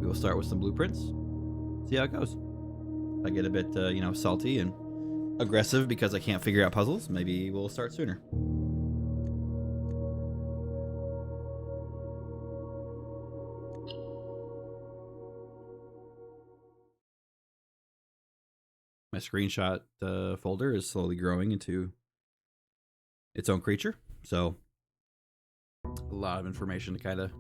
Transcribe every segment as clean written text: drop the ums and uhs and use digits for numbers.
we'll start with some blueprints. See how it goes. If I get a bit, salty and aggressive because I can't figure out puzzles, maybe we'll start sooner. My screenshot folder is slowly growing into its own creature, so a lot of information to kind of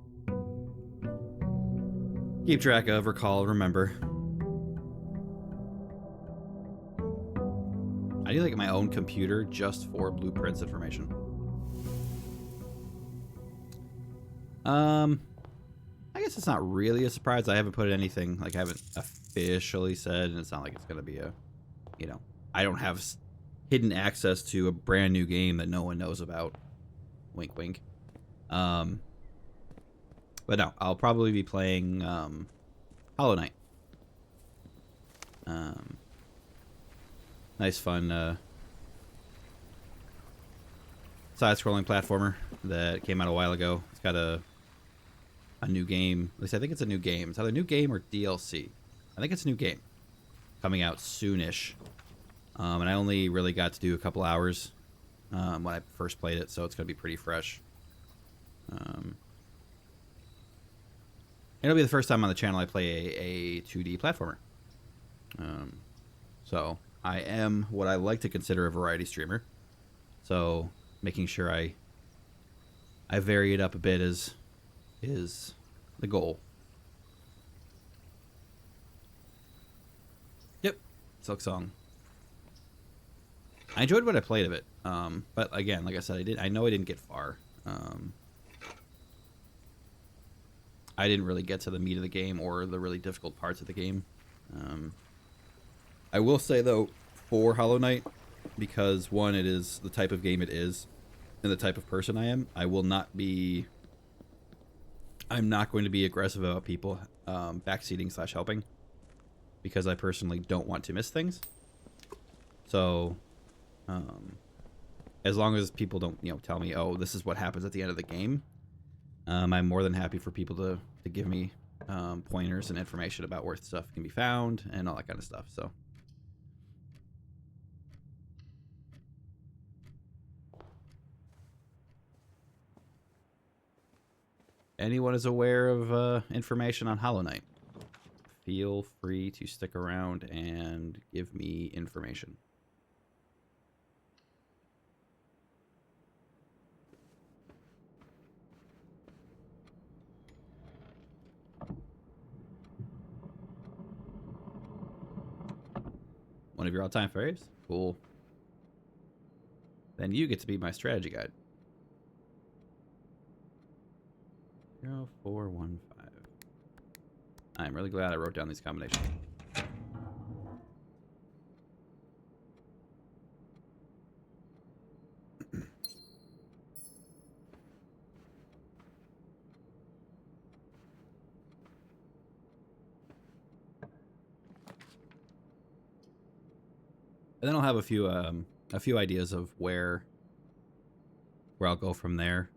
keep track of, recall, remember. I need like my own computer just for blueprints information. I guess it's not really a surprise. I haven't put anything, like I haven't officially said, and it's not like it's gonna be a, I don't have hidden access to a brand new game that no one knows about. Wink, wink. But no, I'll probably be playing Hollow Knight. Nice, fun side-scrolling platformer that came out a while ago. It's got a new game. At least I think it's a new game. It's either a new game or DLC. I think it's a new game coming out soonish. And I only really got to do a couple hours when I first played it, so it's going to be pretty fresh. It'll be the first time on the channel I play a 2D platformer. So I am what I like to consider a variety streamer. So making sure I vary it up a bit is the goal. Yep, Silksong. I enjoyed what I played of it, but again, like I said, I know I didn't get far. I didn't really get to the meat of the game or the really difficult parts of the game. I will say though, for Hollow Knight, because one, it is the type of game it is, and the type of person I am, I'm not going to be aggressive about people backseating / helping, because I personally don't want to miss things. So, as long as people don't, tell me, oh, this is what happens at the end of the game, I'm more than happy for people to give me pointers and information about where stuff can be found and all that kind of stuff. So. Anyone is aware of information on Hollow Knight, feel free to stick around and give me information. One of your all-time faves? Cool. Then you get to be my strategy guide. 0415. I'm really glad I wrote down these combinations. And then I'll have a few ideas of where I'll go from there.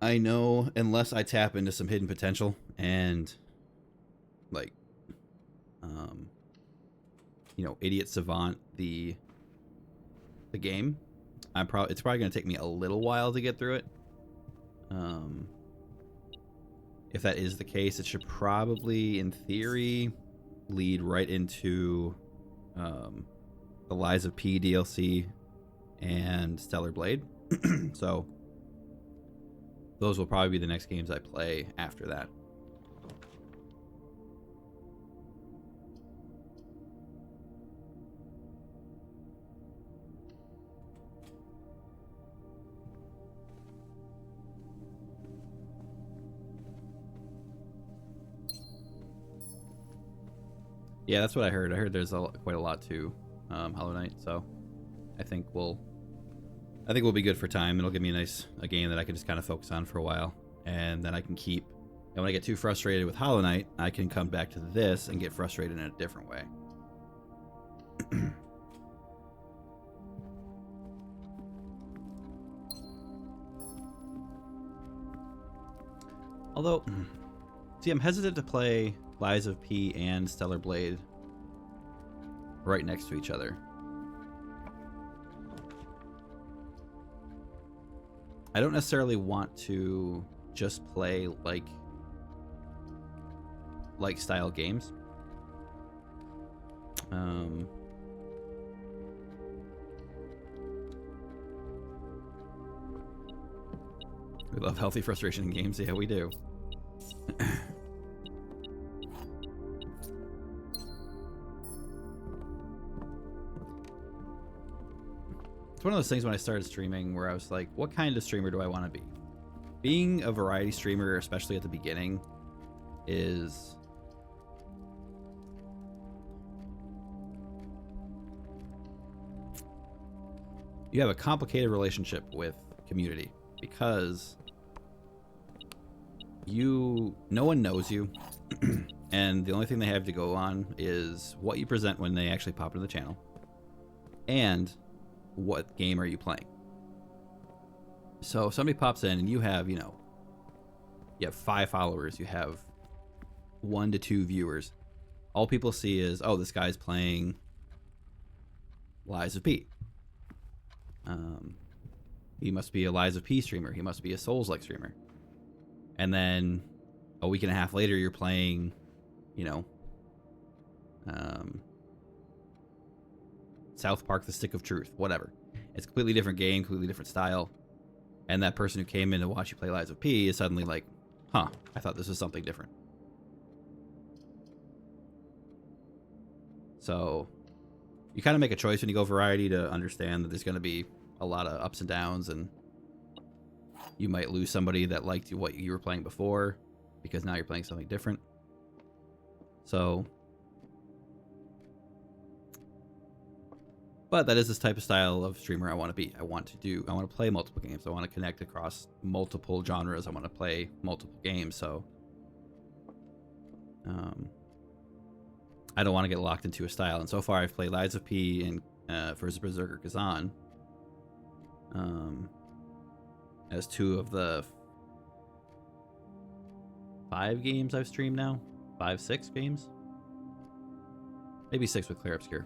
I know unless I tap into some hidden potential and like idiot savant the game, it's probably going to take me a little while to get through it. If that is the case, it should probably in theory lead right into the Lies of P DLC and Stellar Blade. So those will probably be the next games I play after that. Yeah, that's what I heard. I heard there's quite a lot to Hollow Knight, so I think we'll be good for time. It'll give me a game that I can just kind of focus on for a while, and then I can keep. And when I get too frustrated with Hollow Knight, I can come back to this and get frustrated in a different way. Although, See, I'm hesitant to play Lies of P and Stellar Blade right next to each other. I don't necessarily want to just play like style games. We love healthy frustration in games. Yeah, we do. It's one of those things when I started streaming where I was like, what kind of streamer do I want to be? Being a variety streamer, especially at the beginning, is you have a complicated relationship with community because no one knows you and the only thing they have to go on is what you present when they actually pop into the channel and what game are you playing. So if somebody pops in and you have, you have 5 followers, you have 1 to 2 viewers, all people see is, oh, this guy's playing Lies of P. He must be a Lies of P streamer. He must be a Souls-like streamer. And then a week and a half later, you're playing, South Park: The Stick of Truth, whatever. It's a completely different game, completely different style. And that person who came in to watch you play Lies of P is suddenly like, huh, I thought this was something different. So you kind of make a choice when you go variety to understand that there's going to be a lot of ups and downs, and you might lose somebody that liked what you were playing before because now you're playing something different. So, but that is this type of style of streamer I want to be. I want to play multiple games. I want to connect across multiple genres. I want to play multiple games. So, I don't want to get locked into a style. And so far, I've played Lies of P and versus Berserker Kazan. As 2 of the 5 games I've streamed now. 5, 6 games. Maybe 6 with Clear Obscure.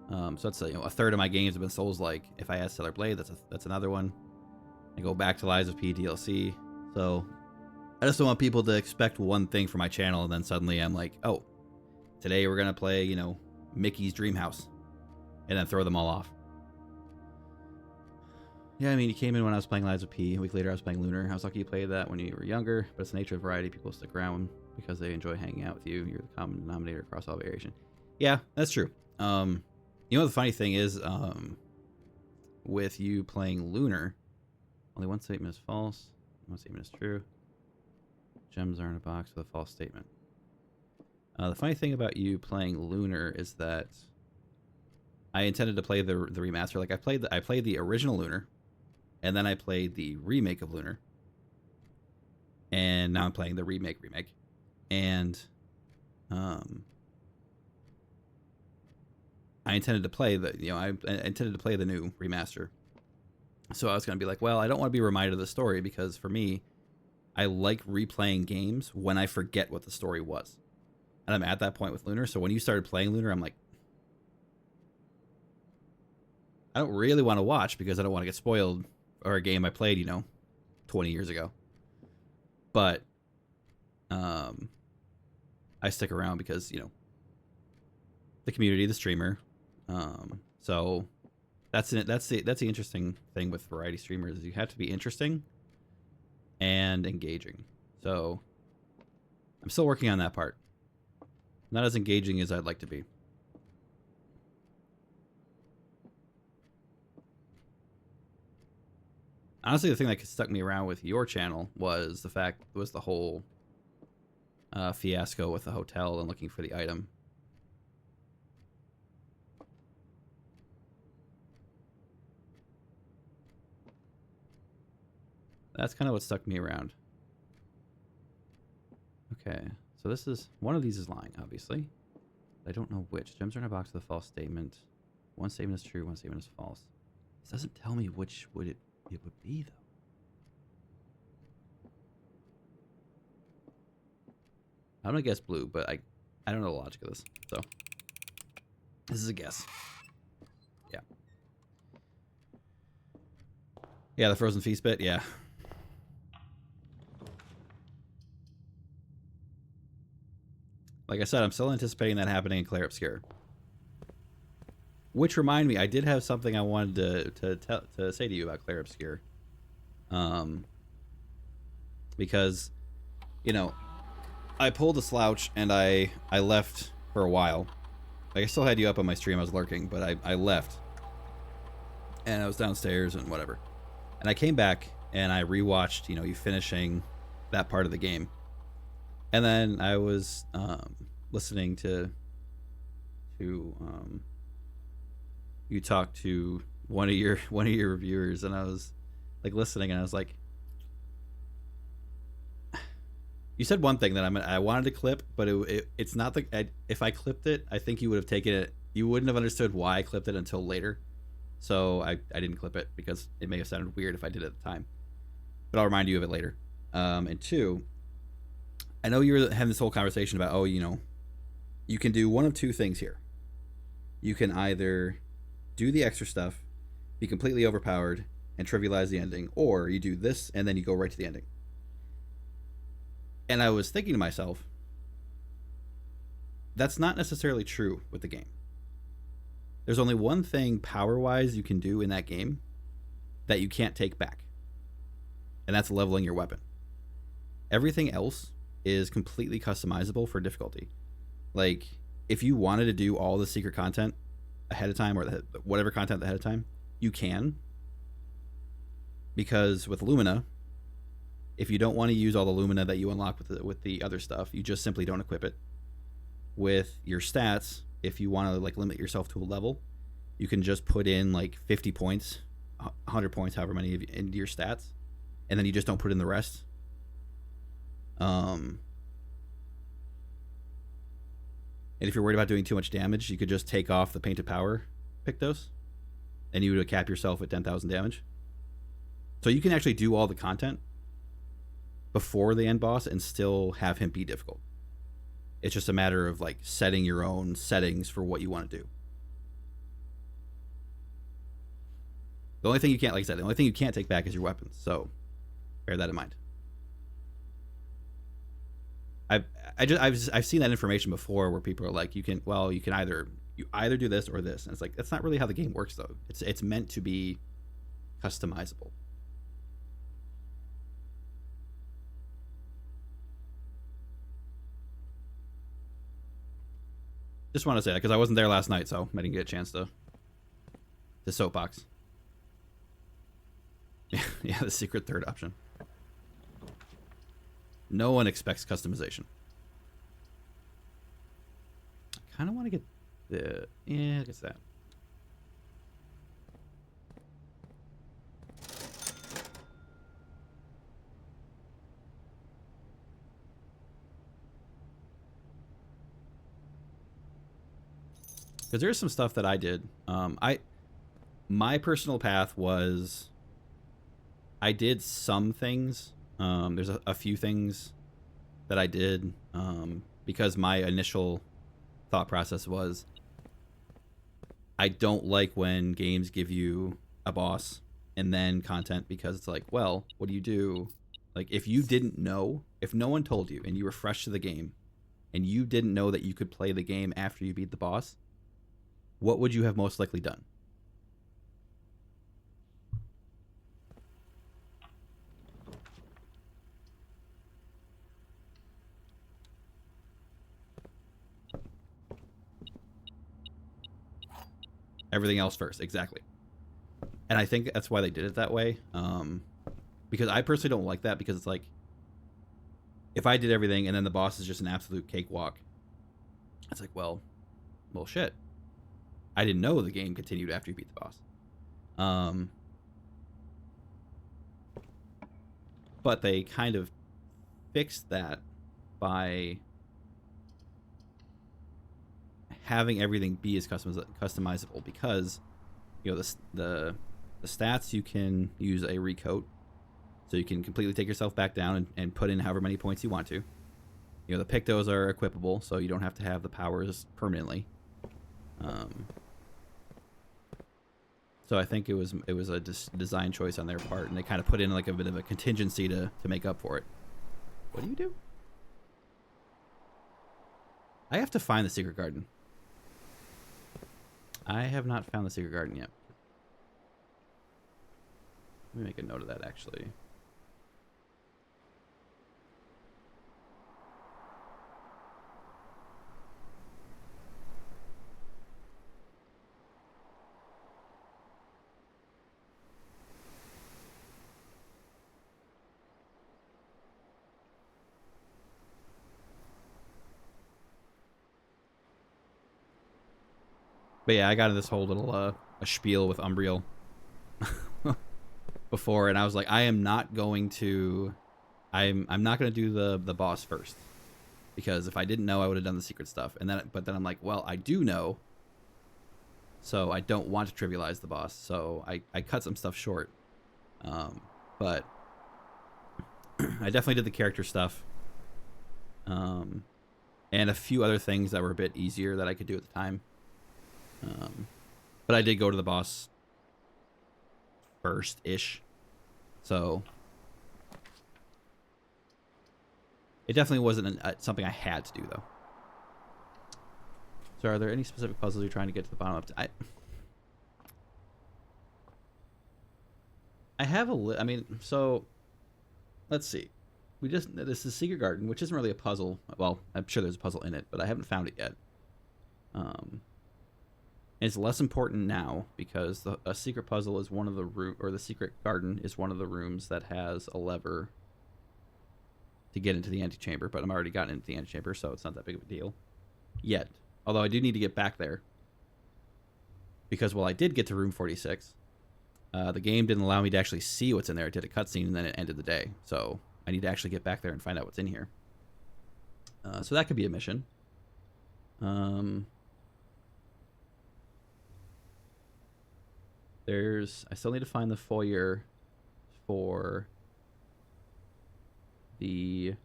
So that's a third of my games have been Souls-like. If I add Stellar Blade, that's another one. I go back to Lies of P DLC. So I just don't want people to expect one thing from my channel and then suddenly I'm like, oh, today we're gonna play, Mickey's Dream House, and then throw them all off. Yeah, I mean, you came in when I was playing Lies of P. A week later, I was playing Lunar. I was lucky you played that when you were younger, but it's the nature of variety. People stick around because they enjoy hanging out with you. You're the common denominator across all variation. Yeah, that's true. The funny thing is, with you playing Lunar, only one statement is false, one statement is true. Gems are in a box with a false statement. The funny thing about you playing Lunar is that I intended to play the remaster. Like I played the original Lunar, and then I played the remake of Lunar, and now I'm playing the remake. And I intended to play I intended to play the new remaster. So I was gonna be like, well, I don't want to be reminded of the story because for me, I like replaying games when I forget what the story was, and I'm at that point with Lunar. So when you started playing Lunar, I'm like, I don't really want to watch because I don't want to get spoiled or a game I played, 20 years ago. But I stick around because, the community, the streamer. So that's the interesting thing with variety streamers is you have to be interesting and engaging. So I'm still working on that part. Not as engaging as I'd like to be. Honestly, the thing that stuck me around with your channel was the whole fiasco with the hotel and looking for the item. That's kind of what stuck me around. Okay, so this is one of these is lying, obviously. I don't know which. Gems are in a box with a false statement. One statement is true, one statement is false. This doesn't tell me which it would be, though. I'm gonna guess blue, but I don't know the logic of this. So this is a guess. Yeah. Yeah, the Frozen Feast bit. Yeah. Like I said, I'm still anticipating that happening in Clair Obscur. Which remind me, I did have something I wanted to say to you about Clair Obscur. Because, you know, I pulled a slouch and I left for a while. Like, I still had you up on my stream. I was lurking, but I left. And I was downstairs and whatever. And I came back and I rewatched, you know, you finishing that part of the game. And then I was listening to you talk to one of your reviewers, and I was like listening, and I was like, you said one thing that I wanted to clip, but it's not if I clipped it, I think you would have taken it. You wouldn't have understood why I clipped it until later. So I didn't clip it because it may have sounded weird if I did it at the time. But I'll remind you of it later. And two, I know you were having this whole conversation about, oh, you know, you can do one of two things here. You can either do the extra stuff, be completely overpowered, and trivialize the ending, or you do this and then you go right to the ending. And I was thinking to myself, that's not necessarily true with the game. There's only one thing power-wise you can do in that game that you can't take back, and that's leveling your weapon. Everything else is completely customizable for difficulty. Like, if you wanted to do all the secret content ahead of time, or whatever content ahead of time, you can. Because with Lumina, if you don't want to use all the Lumina that you unlock with the other stuff, you just simply don't equip it. With your stats, if you want to like limit yourself to a level, you can just put in like 50 points, 100 points, however many into your stats, and then you just don't put in the rest. And if you're worried about doing too much damage, you could just take off the Painted Power Pictos, and you would cap yourself at 10,000 damage. So you can actually do all the content before the end boss and still have him be difficult. It's just a matter of like setting your own settings for what you want to do. The only thing you can't, like I said, the only thing you can't take back is your weapons. So bear that in mind. I've seen that information before where people are like, you can either do this or this, and it's like, that's not really how the game works though. It's meant to be customizable. Just want to say that because I wasn't there last night, so I didn't get a chance to soapbox. Yeah, the secret third option. No one expects customization. I kind of want to get the... Yeah, I guess that. Because there's some stuff that I did. My personal path was... I did some things. There's a few things that I did because my initial thought process was, I don't like when games give you a boss and then content, because it's like, well, what do you do? Like, if you didn't know, if no one told you and you were fresh to the game and you didn't know that you could play the game after you beat the boss, what would you have most likely done? Everything else first, exactly. And I think that's why they did it that way. Because I personally don't like that, because it's like, if I did everything and then the boss is just an absolute cakewalk, it's like, well, shit. I didn't know the game continued after you beat the boss. But they kind of fixed that by having everything be as customizable, because, you know, the stats, you can use a recoat, so you can completely take yourself back down and put in however many points you want to. You know, the Pictos are equipable, so you don't have to have the powers permanently. So I think it was a design choice on their part, and they kind of put in like a bit of a contingency to make up for it. What do you do? I have to find the secret garden. I have not found the secret garden yet. Let me make a note of that, actually. But yeah, I got in this whole little a spiel with Umbriel before, and I was like, I am not going to, I'm not going to do the boss first, because if I didn't know, I would have done the secret stuff. And then, but then I'm like, well, I do know, so I don't want to trivialize the boss, so I cut some stuff short. But I definitely did the character stuff, and a few other things that were a bit easier that I could do at the time. But I did go to the boss first-ish, so it definitely wasn't something I had to do, though. So are there any specific puzzles you're trying to get to the bottom of? I have I mean, so let's see. This is Secret Garden, which isn't really a puzzle. Well, I'm sure there's a puzzle in it, but I haven't found it yet. It's less important now because a secret puzzle is one of the the secret garden is one of the rooms that has a lever to get into the antechamber, but I'm already gotten into the antechamber, so it's not that big of a deal yet. Although I do need to get back there, because while I did get to room 46, the game didn't allow me to actually see what's in there. It did a cutscene and then it ended the day, so I need to actually get back there and find out what's in here. So that could be a mission. I still need to find the foyer for the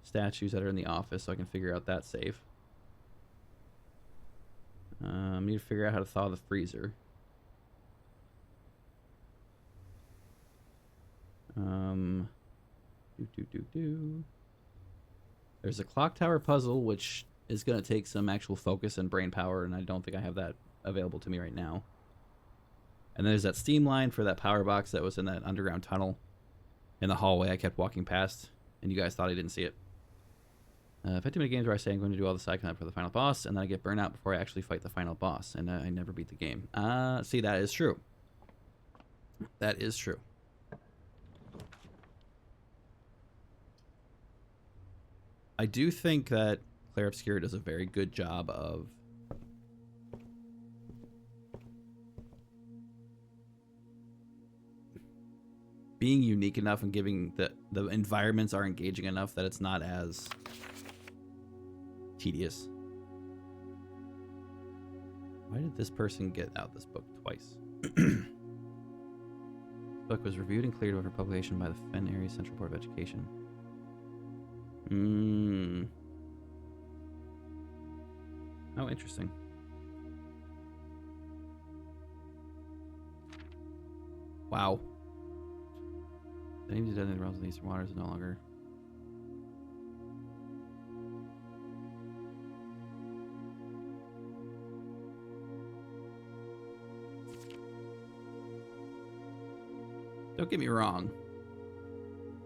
statues that are in the office, so I can figure out that save. I need to figure out how to thaw the freezer. There's a clock tower puzzle, which is going to take some actual focus and brain power, and I don't think I have that available to me right now. And there's that steam line for that power box that was in that underground tunnel in the hallway I kept walking past, and you guys thought I didn't see it. I've had too many games where I say I'm going to do all the side content for the final boss, and then I get burnt out before I actually fight the final boss, and I never beat the game. See, that is true. That is true. I do think that Claire Obscura does a very good job of being unique enough and giving the environments are engaging enough that it's not as tedious. Why did this person get out this book twice? This book was reviewed and cleared over publication by the Fen Area Central Board of Education. Oh, interesting. Wow. The names of designated realms in the Eastern Waters are no longer. Don't get me wrong.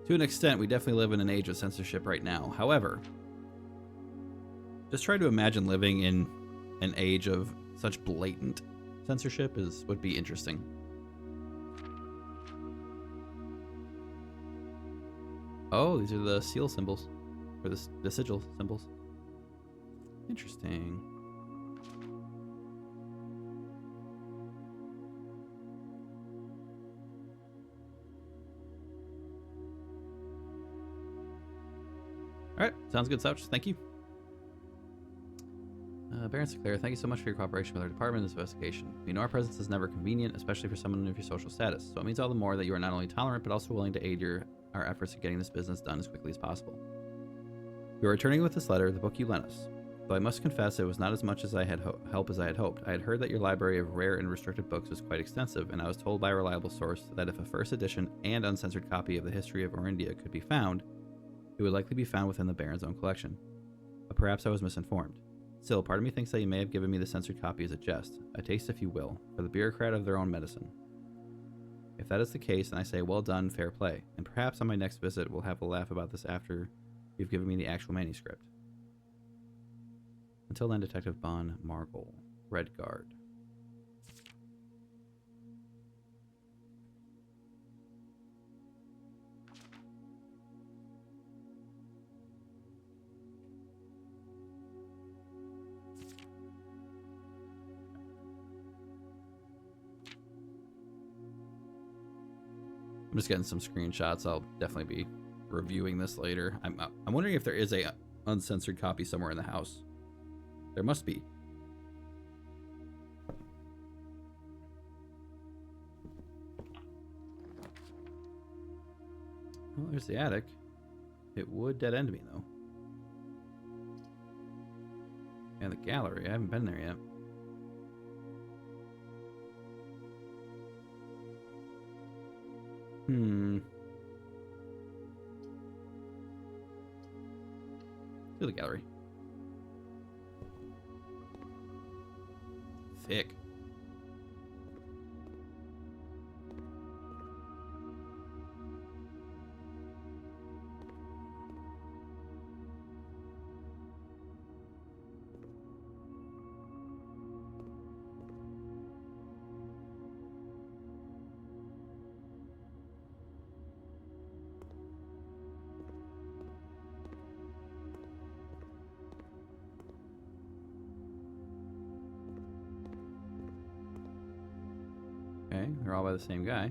To an extent, we definitely live in an age of censorship right now. However, just try to imagine living in an age of such blatant censorship would be interesting. Oh, these are the seal symbols, or the sigil symbols. Interesting. All right, sounds good, Souch. Thank you. Baron Sinclair, thank you so much for your cooperation with our department in this investigation. We know our presence is never convenient, especially for someone of your social status, so it means all the more that you are not only tolerant, but also willing to aid our efforts in getting this business done as quickly as possible. We are returning with this letter, the book you lent us. Though I must confess it was not as much as I had help as I had hoped. I had heard that your library of rare and restricted books was quite extensive, and I was told by a reliable source that if a first edition and uncensored copy of the history of Orindia could be found, it would likely be found within the Baron's own collection. But perhaps I was misinformed. Still, part of me thinks that you may have given me the censored copy as a jest, a taste if you will, for the bureaucrat of their own medicine. If that is the case, then I say well done, fair play, and perhaps on my next visit we'll have a laugh about this after you've given me the actual manuscript. Until then, Detective Bon Margol, Redguard. I'm just getting some screenshots. I'll definitely be reviewing this later. I'm wondering if there is a uncensored copy somewhere in the house. There must be. Well, there's the attic. It would dead end me, though. And the gallery. I haven't been there yet. To the gallery. Thick. Okay, they're all by the same guy.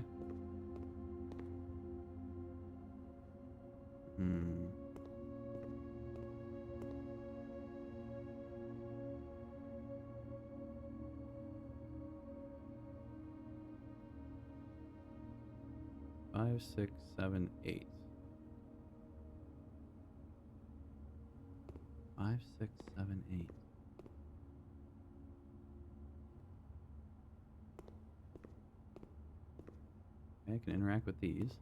Five, 6, 7, 8. 5, 6, 7, 8. Okay, I can interact with these.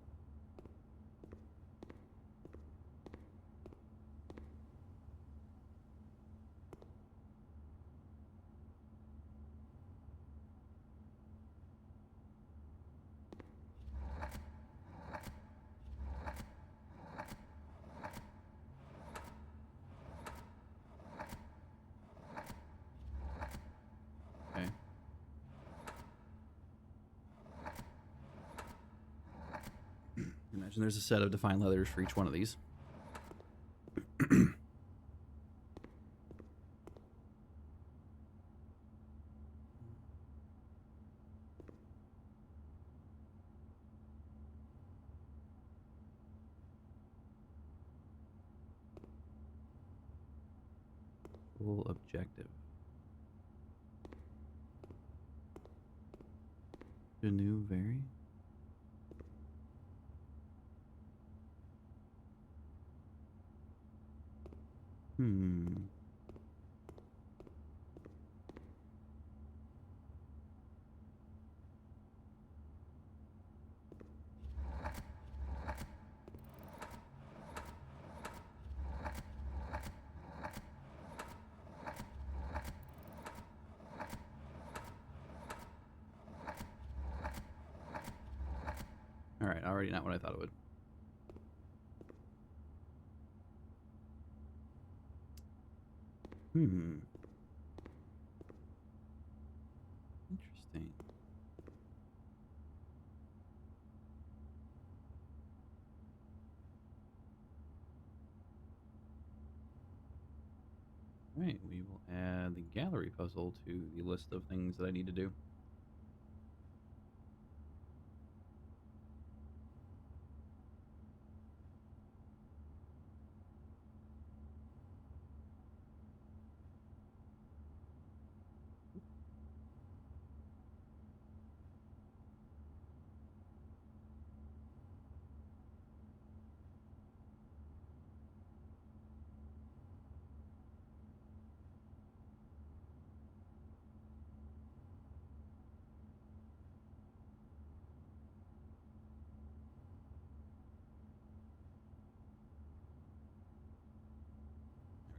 Okay. Imagine there's a set of defined letters for each one of these. Full objective. New vary? Alright, already not what I thought it would. Interesting. Alright, we will add the gallery puzzle to the list of things that I need to do.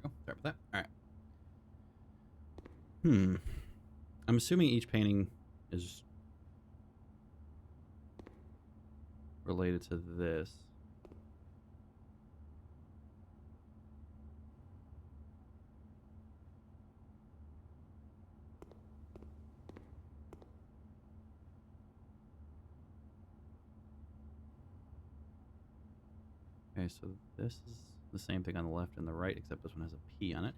go. Sorry about that. All right. I'm assuming each painting is related to this. Okay, so this is the same thing on the left and the right, except this one has a P on it.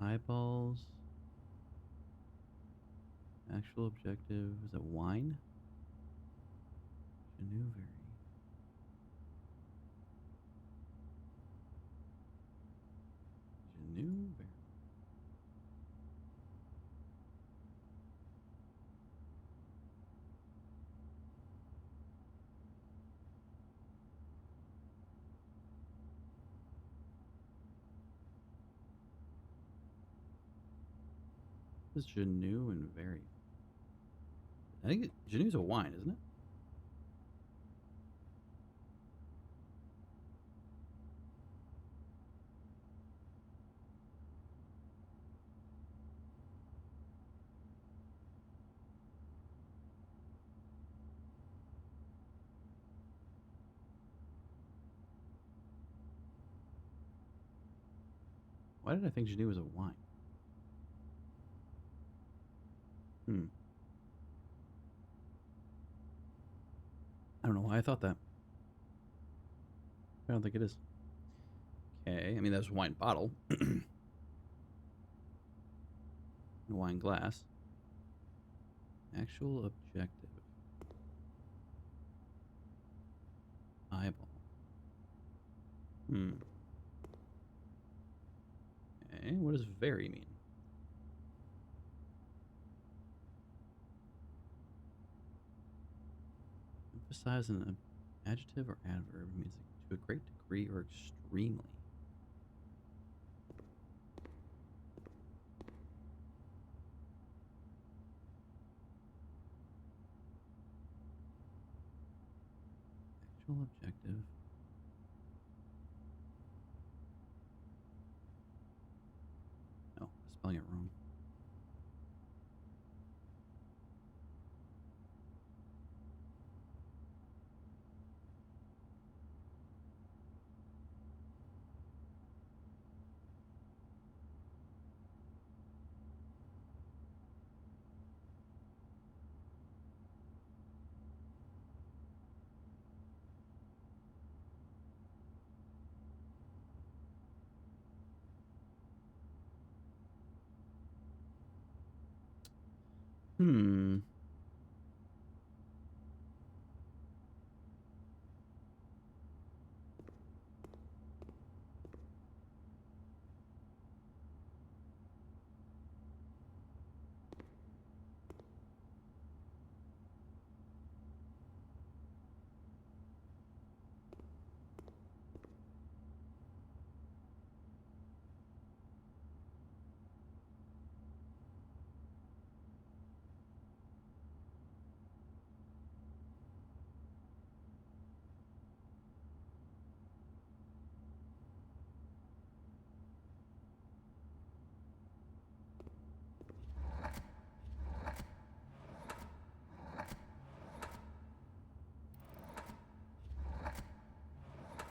Eyeballs. Actual objective. Is it wine? Genuvery. Genuvery. This is Genu and Very. I think Genu's a wine, isn't it? Why did I think Genu was a wine? I don't know why I thought that. I don't think it is. Okay, I mean, that's a wine bottle. Wine glass. Actual objective. Eyeball. Okay, what does very mean? Emphasize an adjective or adverb means to a great degree or extremely. Actual objective. No, I'm spelling it wrong. Hmm.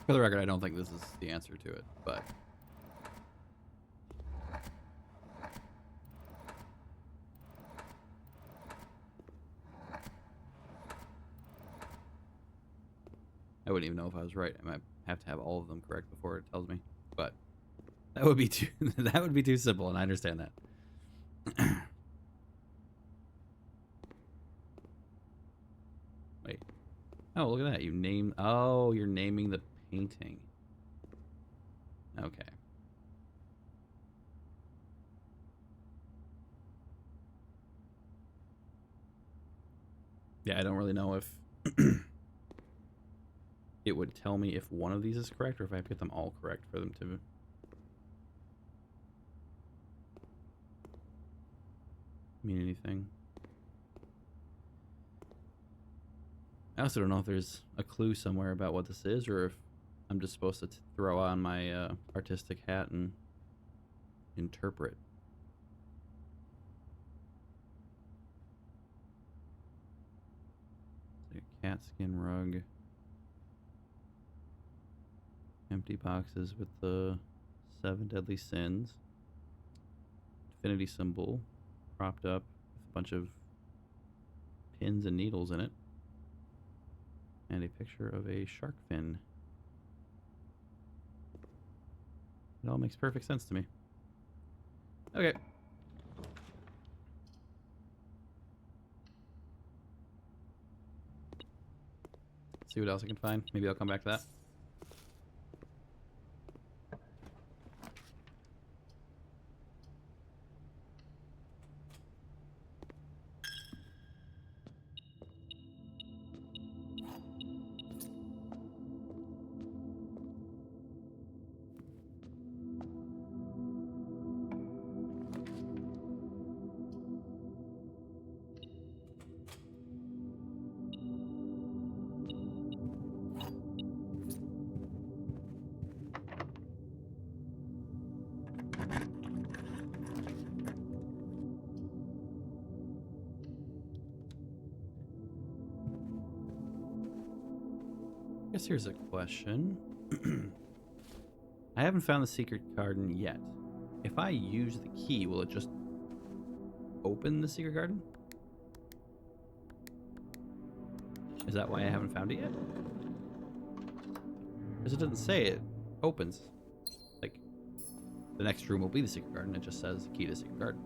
For the record, I don't think this is the answer to it, but I wouldn't even know if I was right. I might have to have all of them correct before it tells me. But that would be too that would be too simple, and I understand that. Wait. Oh, look at that. You name. Oh, you're naming the painting. Okay. Yeah, I don't really know if it would tell me if one of these is correct or if I have to get them all correct for them to mean anything. I also don't know if there's a clue somewhere about what this is or if I'm just supposed to throw on my artistic hat and interpret. Like a cat skin rug. Empty boxes with the 7 deadly sins. Infinity symbol propped up with a bunch of pins and needles in it. And a picture of a shark fin. It all makes perfect sense to me. Okay. See what else I can find. Maybe I'll come back to that. I guess here's a question. I haven't found the secret garden yet. If I use the key, will it just open the secret garden? Is that why I haven't found it yet? Because it doesn't say it opens. Like, the next room will be the secret garden. It just says key to the secret garden.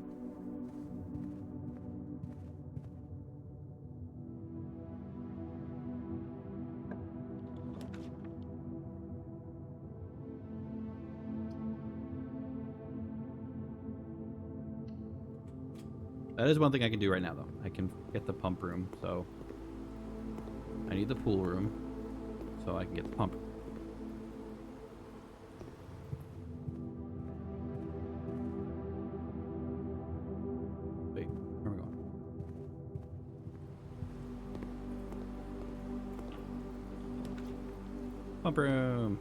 That is one thing I can do right now, though. I can get the pump room, so I need the pool room, so I can get the pump. Wait, where am I going? Pump room.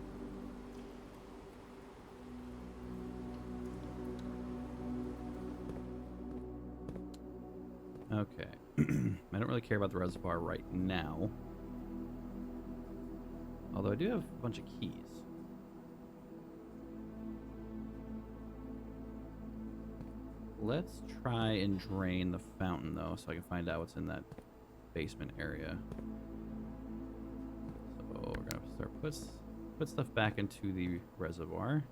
Okay. I don't really care about the reservoir right now. Although I do have a bunch of keys. Let's try and drain the fountain, though, so I can find out what's in that basement area. So we're going to start put stuff back into the reservoir.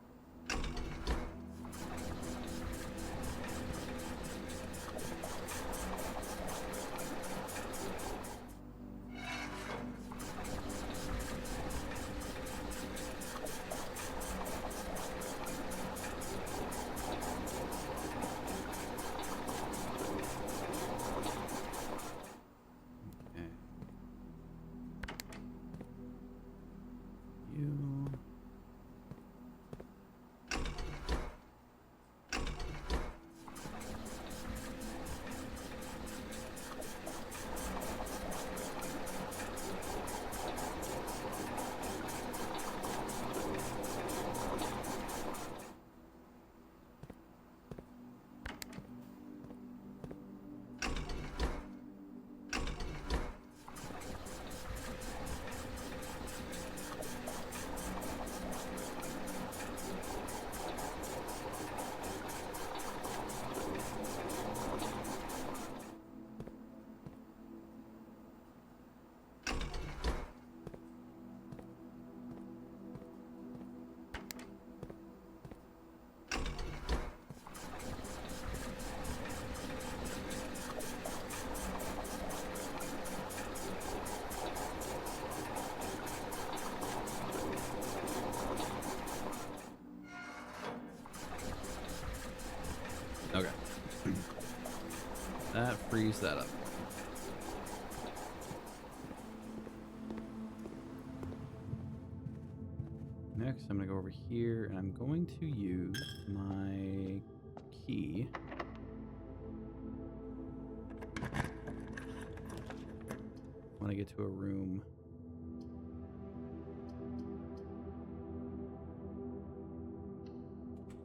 Okay. That frees that up. Next, I'm going to go over here, and I'm going to use my key. When I get to a room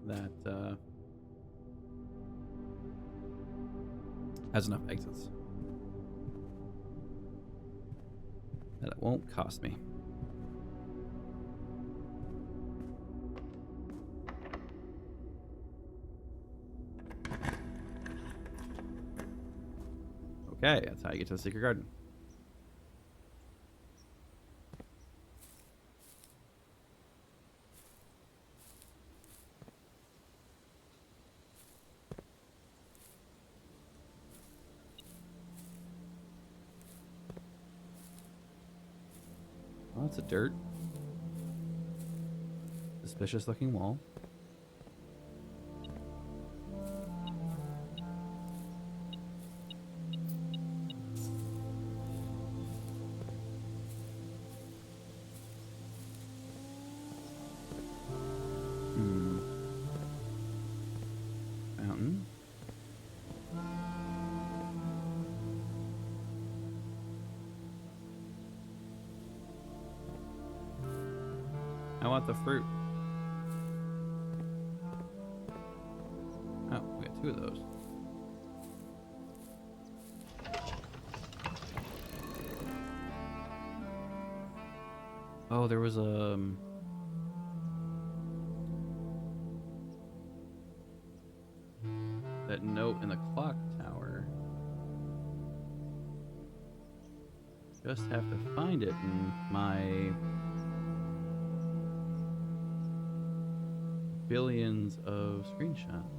that has enough exits that it won't cost me. Okay, that's how you get to the secret garden. Oh, it's a dirt. Suspicious looking wall. Fountain. I want the fruit. Oh, we got 2 of those. Oh, there was that note in the clock tower. Just have to find it in my billions of screenshots.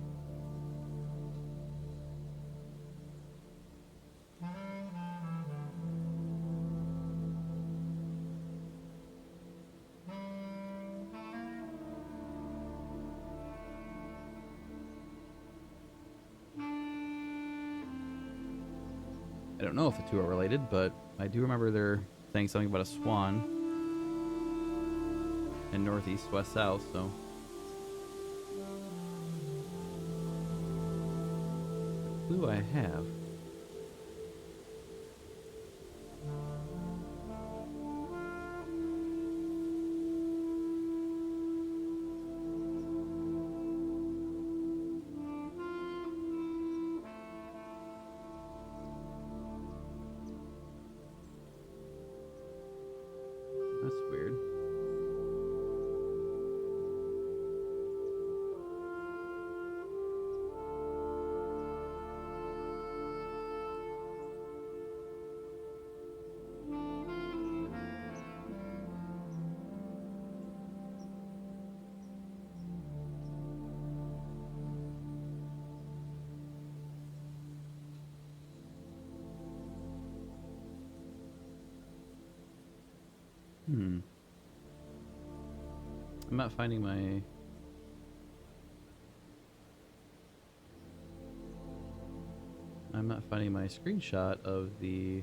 I don't know if the 2 are related, but I do remember they're saying something about a swan in northeast, west, south, so. Who do I have? That's weird. I'm not finding my... I'm not finding my screenshot of the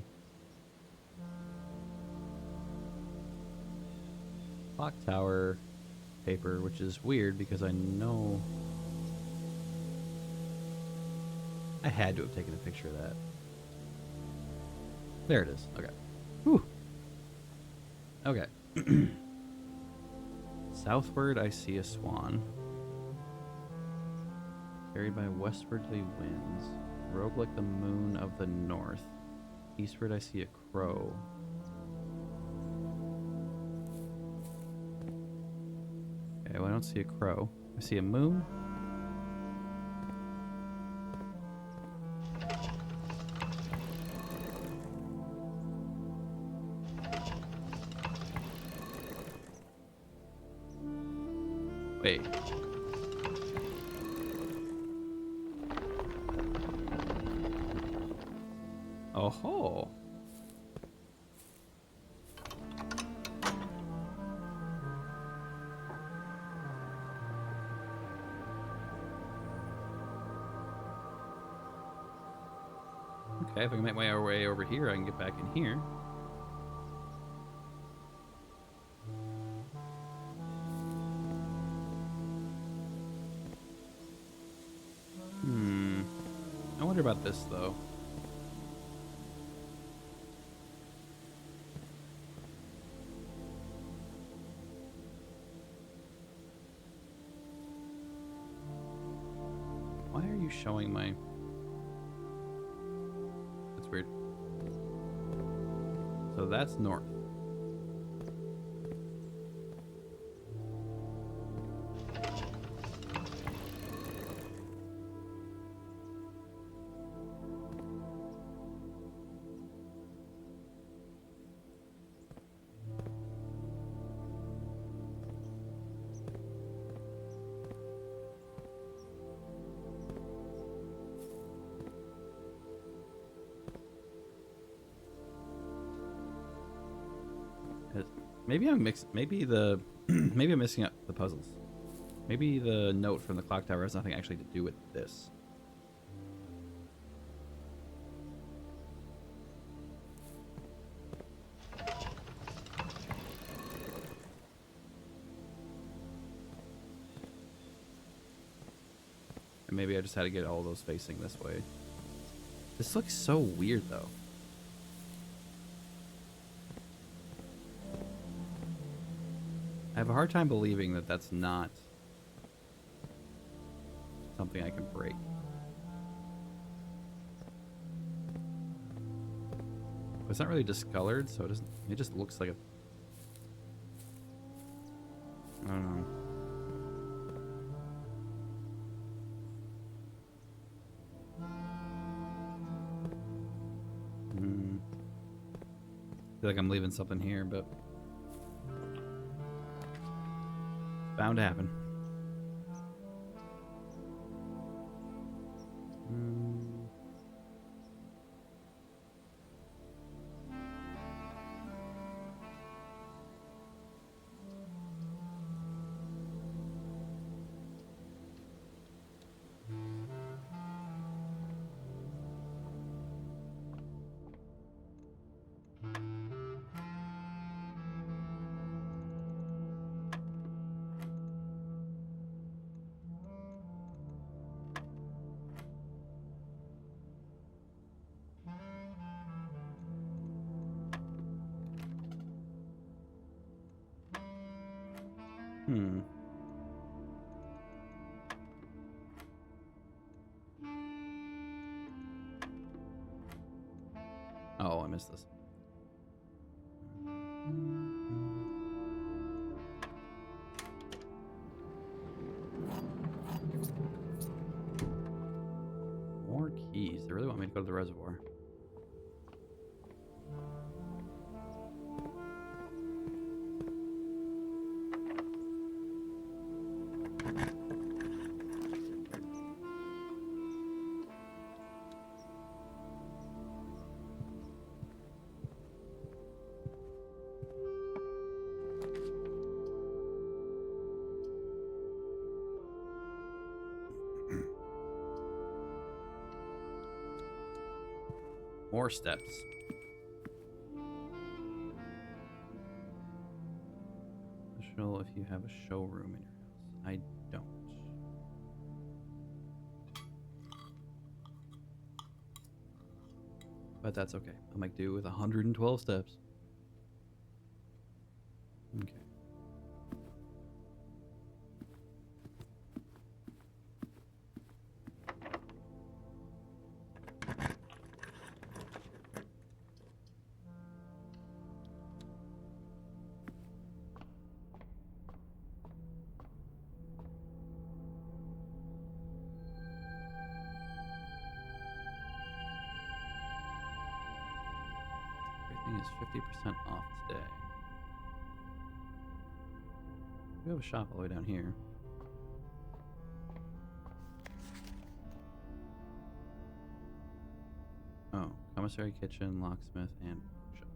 clock tower paper, which is weird because I know I had to have taken a picture of that. There it is. Okay. Whew. Okay. Southward, I see a swan. Carried by westwardly winds. Rogue like the moon of the north. Eastward, I see a crow. Okay, well, I don't see a crow. I see a moon. Wait. Oh ho. Okay, if I can make my way over here, I can get back in here. I wonder about this, though. showing my... That's weird. So that's north. Maybe I'm maybe I'm mixing up the puzzles. Maybe the note from the clock tower has nothing actually to do with this. And maybe I just had to get all those facing this way. This looks so weird though. I have a hard time believing that that's not something I can break. It's not really discolored, so it doesn't. It just looks like a. I don't know. I feel like I'm leaving something here, but. Bound to happen. Oh, I missed this. More keys. They really want me to go to the reservoir. More steps. Special if you have a showroom in your house. I don't. But that's okay. I'll make do with 112 steps. Okay. Everything is 50% off today. We have a shop all the way down here. Oh, commissary, kitchen, locksmith, and shop.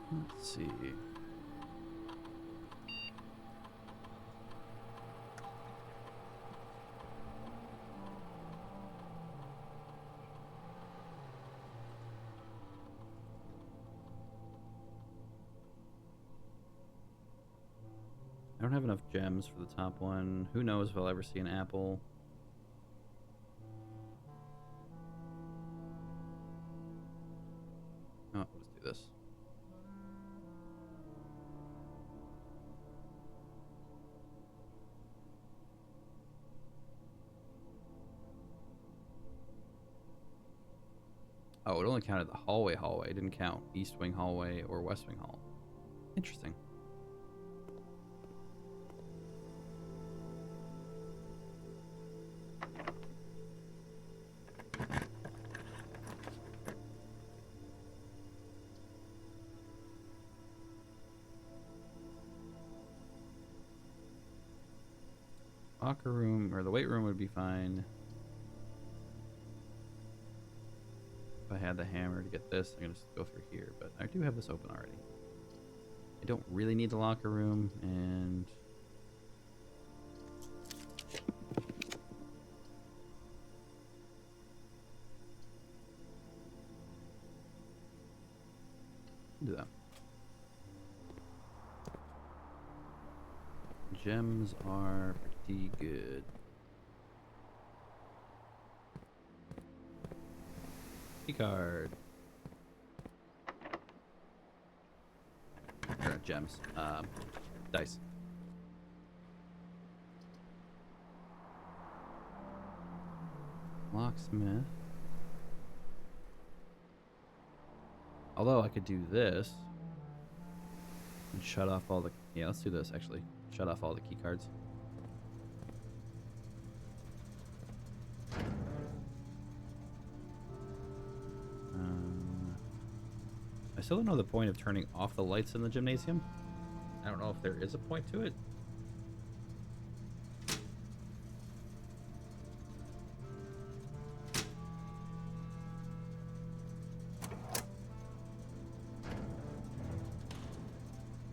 Let's see. don't have enough gems for the top one. Who knows if I'll ever see an apple. Oh, let's do this. Oh, it only counted the hallway. It didn't count East Wing hallway or West Wing hall. Interesting. Locker room, or the weight room would be fine. If I had the hammer to get this, I'm going to go through here. But I do have this open already. I don't really need the locker room, and... do that. Gems are pretty good. Key card. Or gems. Dice. Locksmith. Although I could do this and shut off all the... Yeah, let's do this actually. Shut off all the key cards. I still don't know the point of turning off the lights in the gymnasium. I don't know if there is a point to it.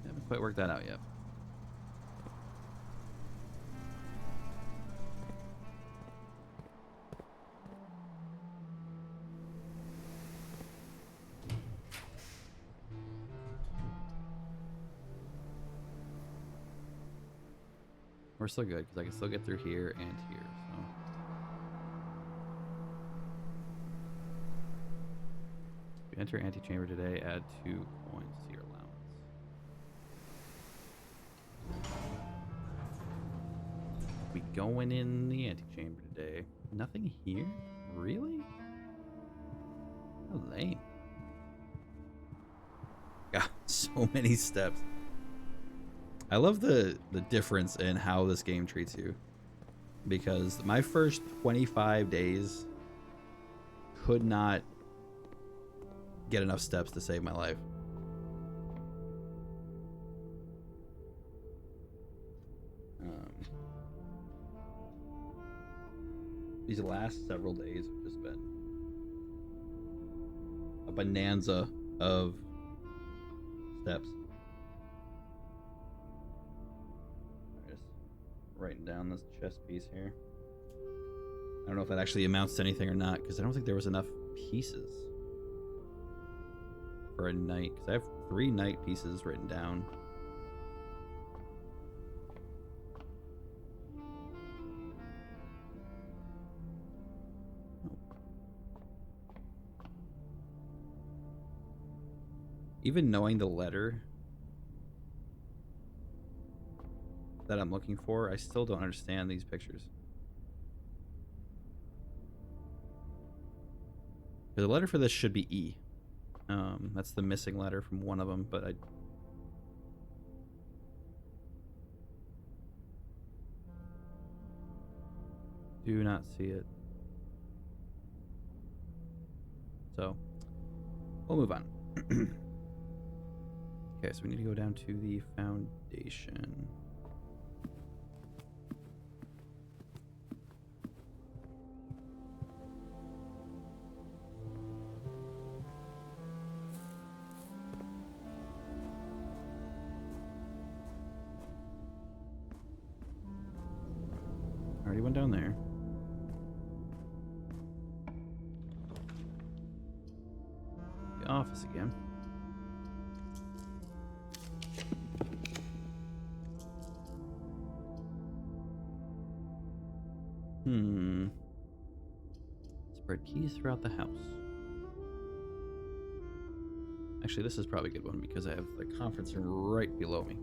Haven't quite worked that out yet. We're still good because I can still get through here and here. So. If you enter antechamber today, add 2 points to your allowance. We going in the antechamber today. Nothing here? Really? How lame. God, so many steps. I love the difference in how this game treats you, because my first 25 days could not get enough steps to save my life. These last several days have just been a bonanza of steps. Writing down this chess piece here. I don't know if that actually amounts to anything or not, because I don't think there was enough pieces for a knight, because I have 3 knight pieces written down. Even knowing the letter that I'm looking for, I still don't understand these pictures. The letter for this should be E. That's the missing letter from one of them, but I do not see it. So, we'll move on. Okay, so we need to go down to the foundation. Already went down there. The office again. Spread keys throughout the house. Actually, this is probably a good one because I have the conference room right below me.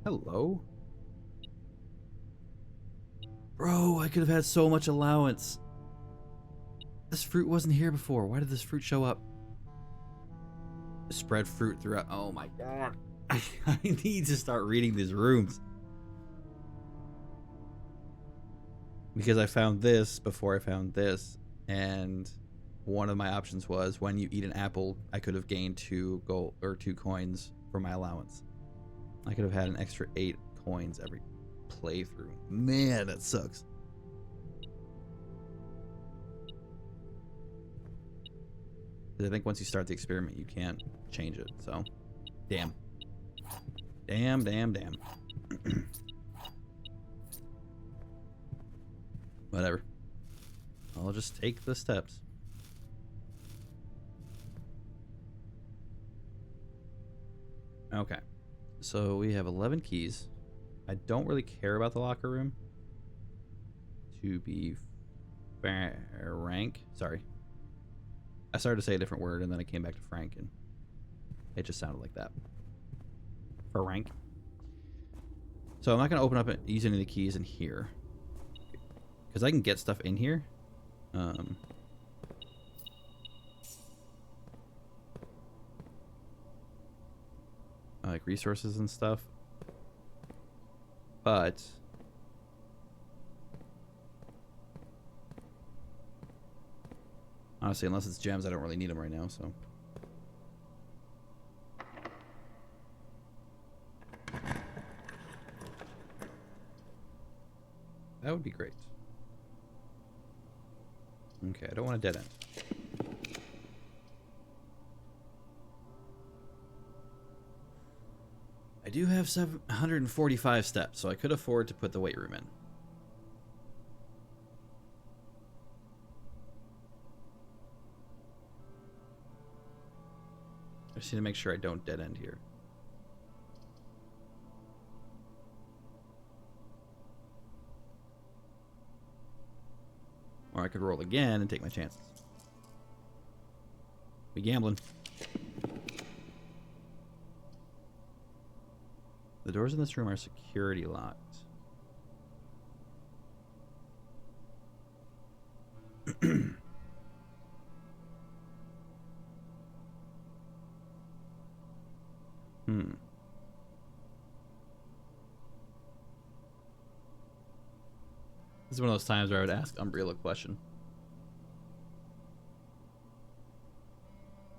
Hello? Bro, I could have had so much allowance. This fruit wasn't here before. Why did this fruit show up? Spread fruit throughout. Oh my god. I need to start reading these rooms. Because I found this before I found this. And one of my options was when you eat an apple, I could have gained 2 gold or 2 coins for my allowance. I could have had an extra 8 coins every playthrough. Man, that sucks. I think once you start the experiment, you can't change it. So, damn. Damn. Whatever. I'll just take the steps. Okay. So we have 11 keys. I don't really care about the locker room. To be frank. Sorry. I started to say a different word and then I came back to frank and it just sounded like that. Frank. So I'm not going to open up and use any of the keys in here. Because I can get stuff in here. Like resources and stuff. But honestly, unless it's gems, I don't really need them right now, so. That would be great. Okay, I don't want a dead end. I do have 745 steps, so I could afford to put the weight room in. I just need to make sure I don't dead end here. Or I could roll again and take my chances. Be gambling. The doors in this room are security locked. This is one of those times where I would ask Umbreal a question.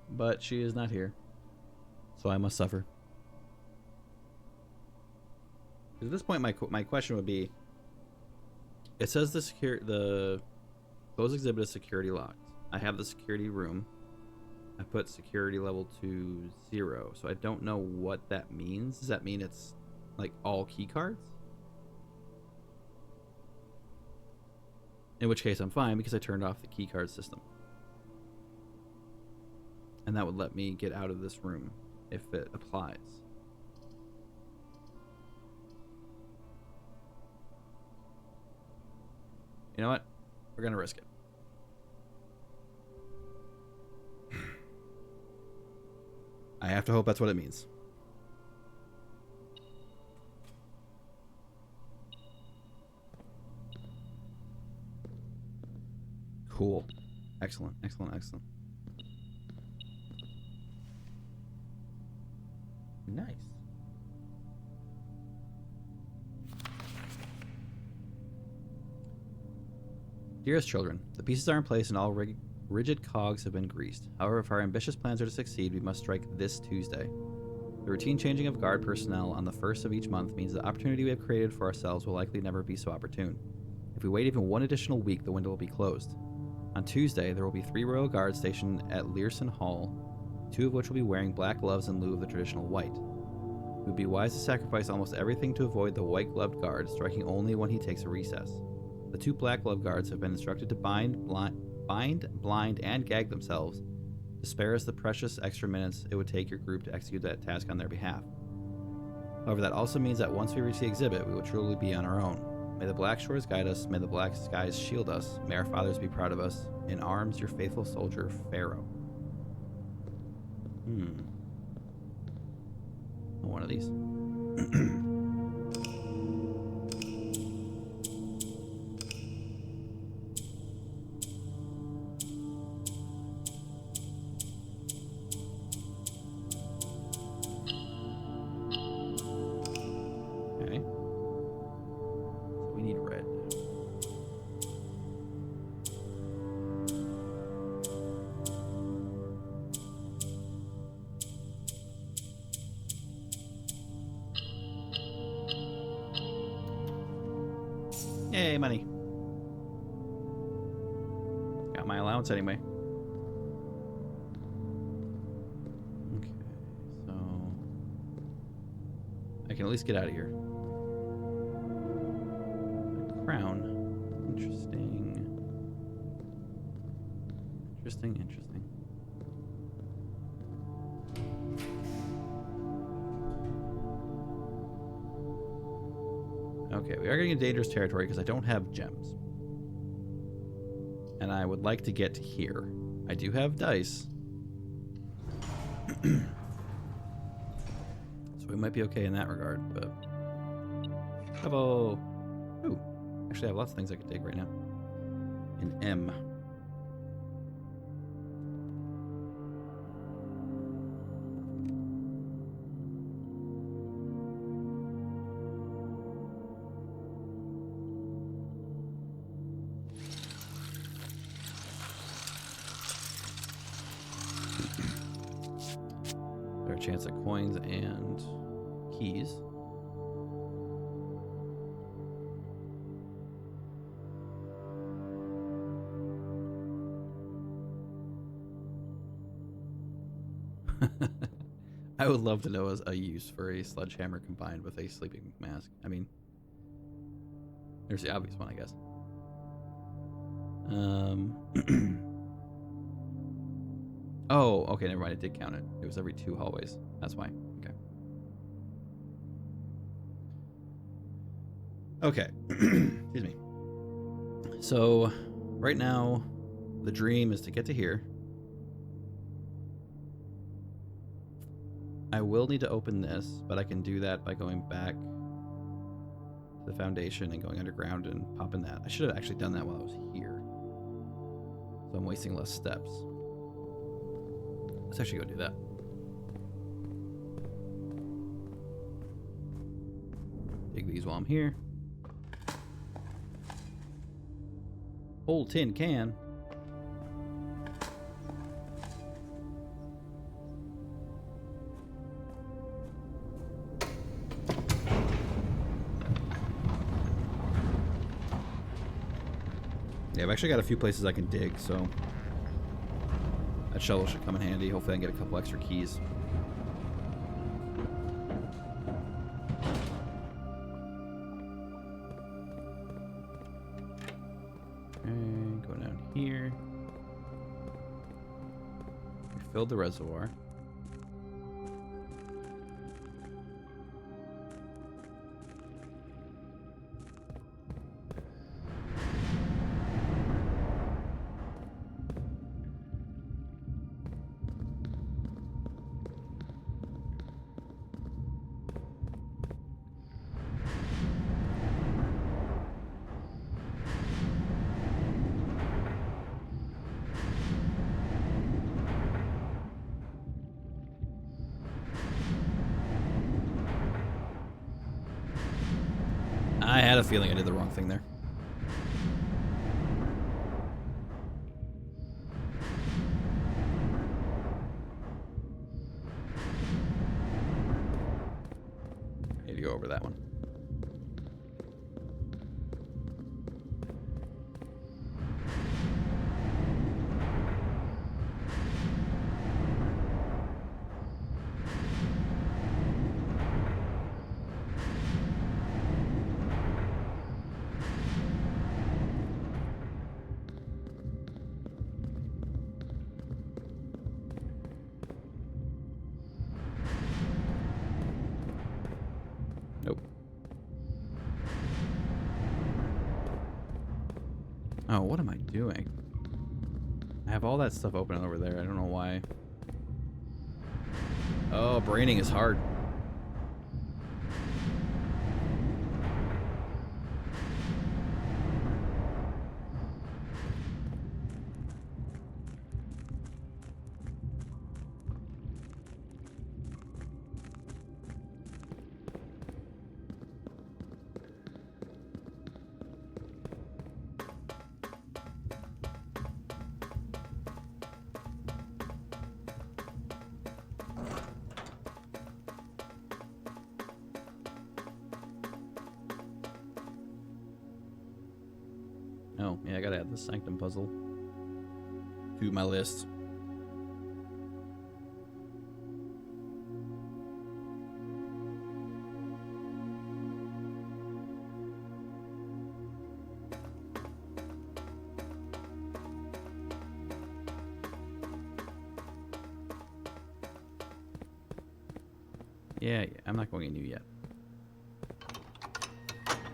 But she is not here. So I must suffer. At this point, my question would be, it says the closed exhibit is security locked. I have the security room. I put security level to 0, so I don't know what that means. Does that mean it's like all key cards? In which case I'm fine because I turned off the key card system. And that would let me get out of this room if it applies. You know what? We're gonna risk it. I have to hope that's what it means. Cool. Excellent, excellent, excellent. Nice. Dearest children, the pieces are in place and all rigid cogs have been greased. However, if our ambitious plans are to succeed, we must strike this Tuesday. The routine changing of guard personnel on the first of each month means the opportunity we have created for ourselves will likely never be so opportune. If we wait even one additional week, the window will be closed. On Tuesday, there will be 3 royal guards stationed at Learson Hall, 2 of which will be wearing black gloves in lieu of the traditional white. It would be wise to sacrifice almost everything to avoid the white-gloved guard, striking only when he takes a recess. The 2 black-gloved guards have been instructed to bind, blind, and gag themselves to spare us the precious extra minutes it would take your group to execute that task on their behalf. However, that also means that once we reach the exhibit, we will truly be on our own. May the black shores guide us, may the black skies shield us, may our fathers be proud of us. In arms, your faithful soldier, Pharaoh. One of these. Okay. So we need red. Yay, money. Got my allowance anyway. Okay, so I can at least get out of here. A crown. Interesting. Interesting. Okay, we are getting into dangerous territory because I don't have gems. And I would like to get to here. I do have dice. So we might be okay in that regard, but... Bravo! Ooh, actually I have lots of things I could take right now. An M. Chance at coins and keys. I would love to know a use for a sledgehammer combined with a sleeping mask. I mean, there's the obvious one, I guess. Oh, okay, never mind. It did count it. It was every 2 hallways. That's why. Okay. Okay. Excuse me. So, right now, the dream is to get to here. I will need to open this, but I can do that by going back to the foundation and going underground and popping that. I should have actually done that while I was here. So I'm wasting less steps. Let's actually go do that. Dig these while I'm here. Old tin can. Yeah, I've actually got a few places I can dig, so that shovel should come in handy. Hopefully I can get a couple extra keys. Okay, go down here. We filled the reservoir. I had a feeling I did the wrong thing there. I need to go over that one. Oh, what am I doing? I have all that stuff open over there. I don't know why. Oh, braining is hard. Oh, yeah, I gotta add the Sanctum puzzle to my list. Yeah, I'm not going into yet.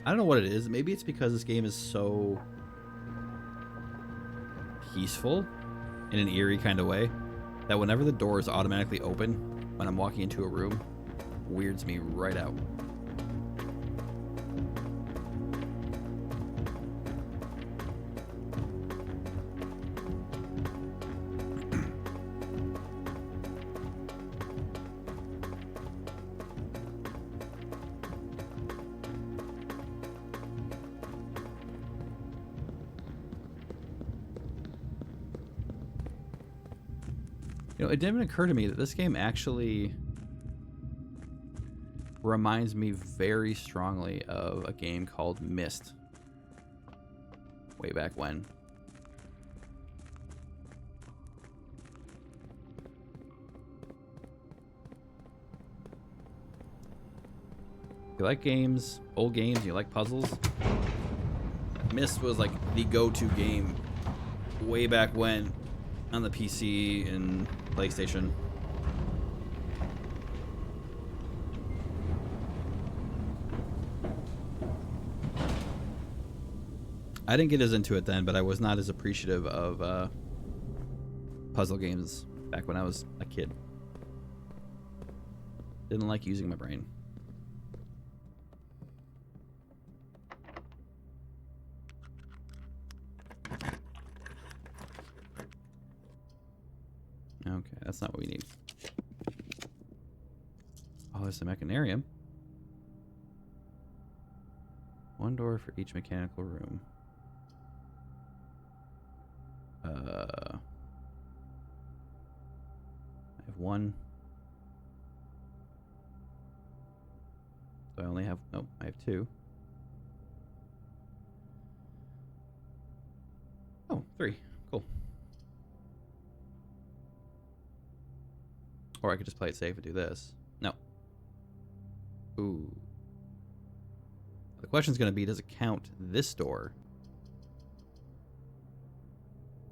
I don't know what it is. Maybe it's because this game is so peaceful in an eerie kind of way that whenever the doors automatically open when I'm walking into a room, weirds me right out. You know, it didn't even occur to me that this game actually reminds me very strongly of a game called Myst. Way back when. If you like games, old games, you like puzzles, Myst was like the go-to game way back when on the PC and PlayStation. I didn't get as into it then, but I was not as appreciative of puzzle games back when I was a kid. Didn't like using my brain. Okay, that's not what we need. Oh, there's a mechanarium. One door for each mechanical room. I have one. So I only have, nope, I have two. Oh, three. Cool. Or I could just play it safe and do this. No. Ooh. The question's going to be, does it count this door?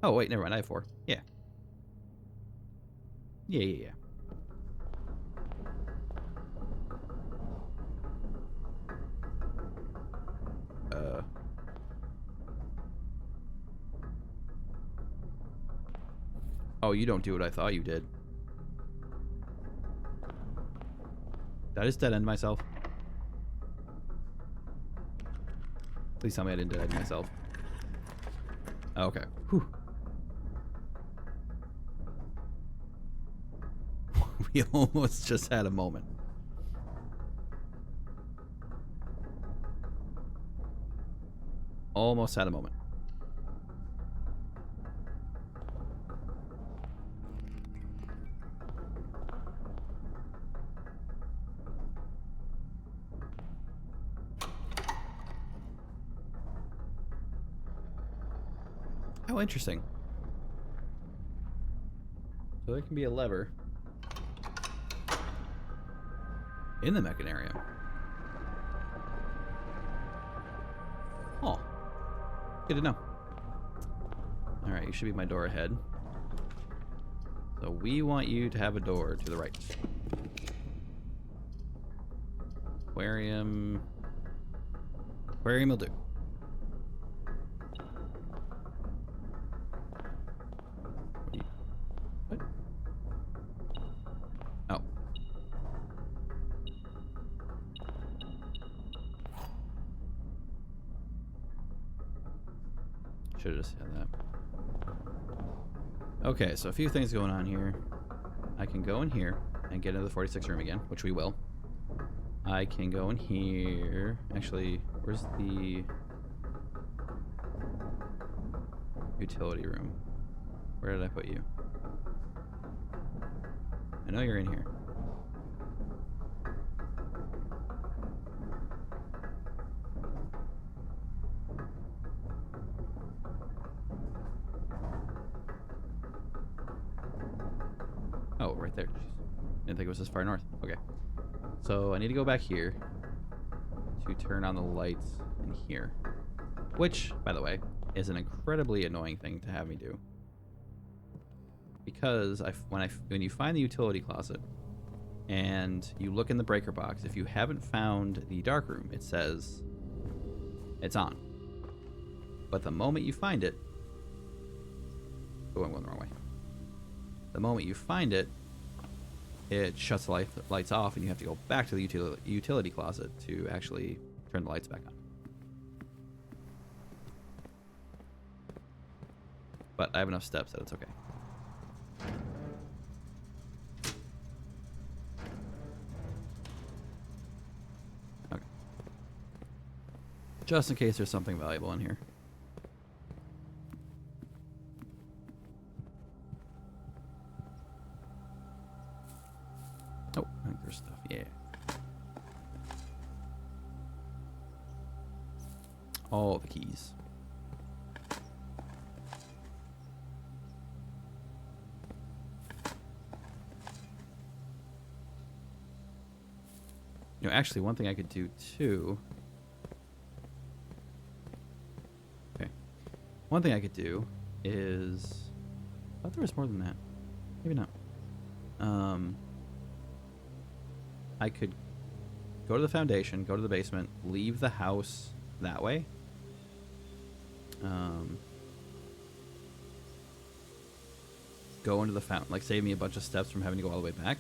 Oh, wait, never mind. I have four. Yeah. Yeah. Oh, you don't do what I thought you did. Did I just dead end myself? Please tell me I didn't dead end myself. Oh, okay. Whew. We almost just had a moment. Almost had a moment. How interesting. So there can be a lever in the mechanarium. Oh, good to know. All right, you should be my door ahead. So we want you to have a door to the right. Aquarium. Aquarium will do. Should have just had that. Okay, so a few things going on here. I can go in here and get into the 46 room again, which we will. I can go in here. Actually, where's the utility room? Where did I put you? I know you're in here. Oh, right there. Jeez. Didn't think it was this far north. Okay. So I need to go back here to turn on the lights in here. Which, by the way, is an incredibly annoying thing to have me do. Because when you find the utility closet and you look in the breaker box, if you haven't found the dark room, it says it's on. But the moment you find it... Oh, I'm going the wrong way. The moment you find it, it shuts the lights off, and you have to go back to the utility closet to actually turn the lights back on. But I have enough steps that it's okay. Okay. Just in case there's something valuable in here. Oh, I think there's stuff. Yeah. All the keys. You know, actually, one thing I could do too. Okay. One thing I could do is. I thought there was more than that. Maybe not. I could go to the foundation, go to the basement, leave the house that way. Go into the fountain, like save me a bunch of steps from having to go all the way back.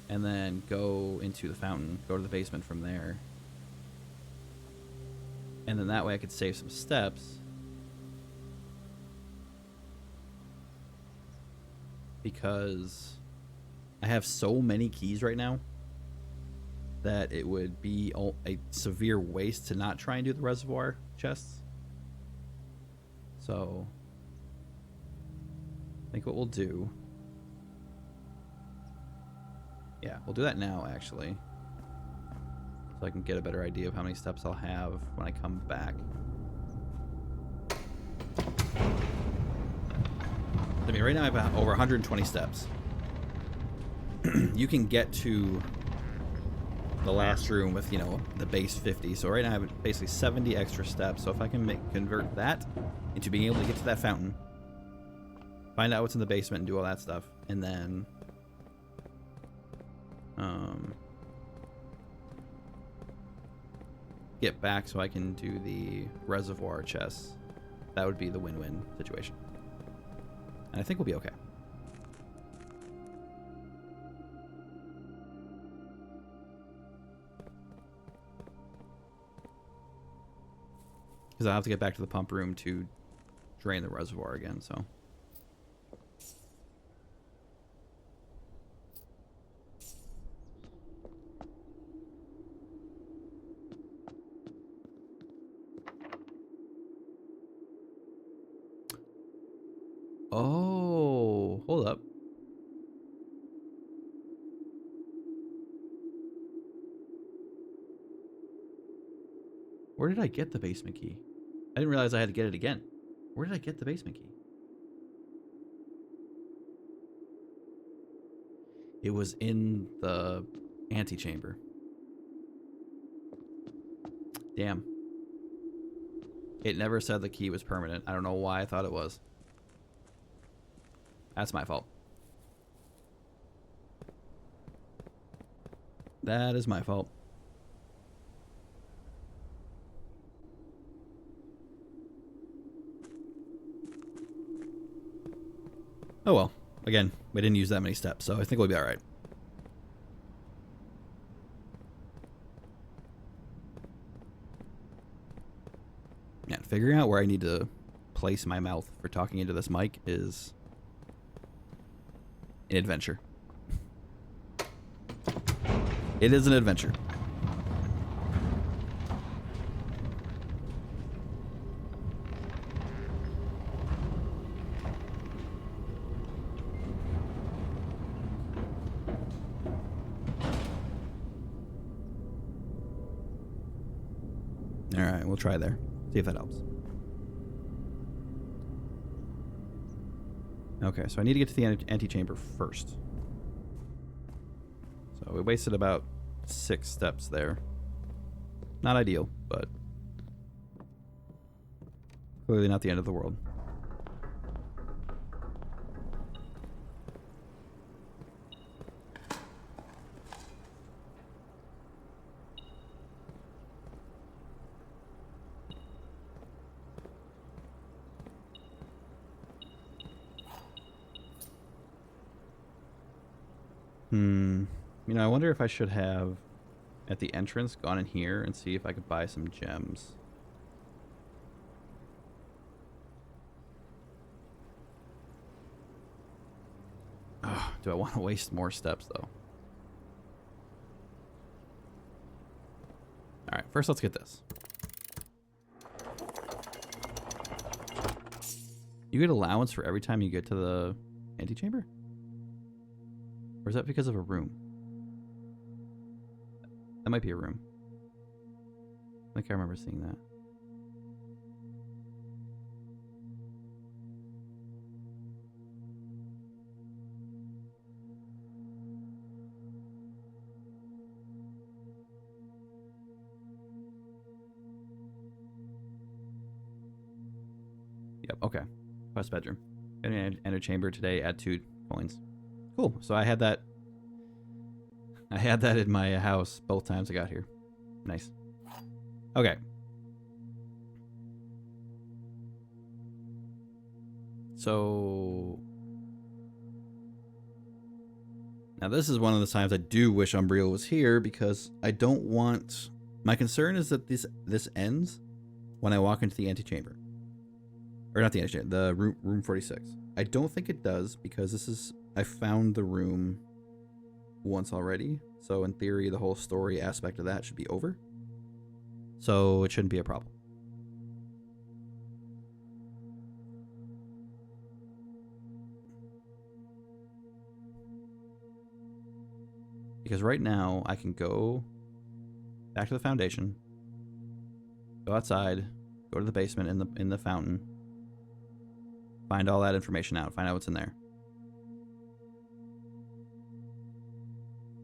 And then go into the fountain, go to the basement from there. And then that way I could save some steps. Because I have so many keys right now that it would be a severe waste to not try and do the reservoir chests. So I think what we'll do... Yeah, we'll do that now, actually. So I can get a better idea of how many steps I'll have when I come back. I mean, right now I have over 120 steps. You can get to the last room with, you know, the base 50. So right now I have basically 70 extra steps. So if I can convert that into being able to get to that fountain, find out what's in the basement and do all that stuff, and then get back so I can do the reservoir chests, that would be the win-win situation. And I think we'll be okay. Because I'll have to get back to the pump room to drain the reservoir again, so... Oh, hold up. Where did I get the basement key? I didn't realize I had to get it again. Where did I get the basement key? It was in the antechamber. Damn. It never said the key was permanent. I don't know why I thought it was. That's my fault. That is my fault. Oh well. Again, we didn't use that many steps, so I think we'll be alright. Yeah, figuring out where I need to place my mouth for talking into this mic is an adventure. It is an adventure. All right, we'll try there. See if that helps. Okay, so I need to get to the antechamber first. So we wasted about 6 steps there. Not ideal, but clearly not the end of the world. You know, I wonder if I should have, at the entrance, gone in here and see if I could buy some gems. Oh, do I want to waste more steps, though? Alright, first let's get this. You get allowance for every time you get to the antechamber? Or is that because of a room? That might be a room. I think I remember seeing that. Yep, okay. Quest bedroom. Enter chamber today, add 2 coins. Cool. So I had that in my house both times I got here. Nice. Okay. So now this is one of the times I do wish Umbriel was here, because I don't want... My concern is that this ends when I walk into the antechamber. Or not the antechamber, the room 46. I don't think it does, because this is... I found the room once already, so in theory the whole story aspect of that should be over, so it shouldn't be a problem. Because right now I can go back to the foundation, go outside, go to the basement in the fountain, find all that information out, find out what's in there.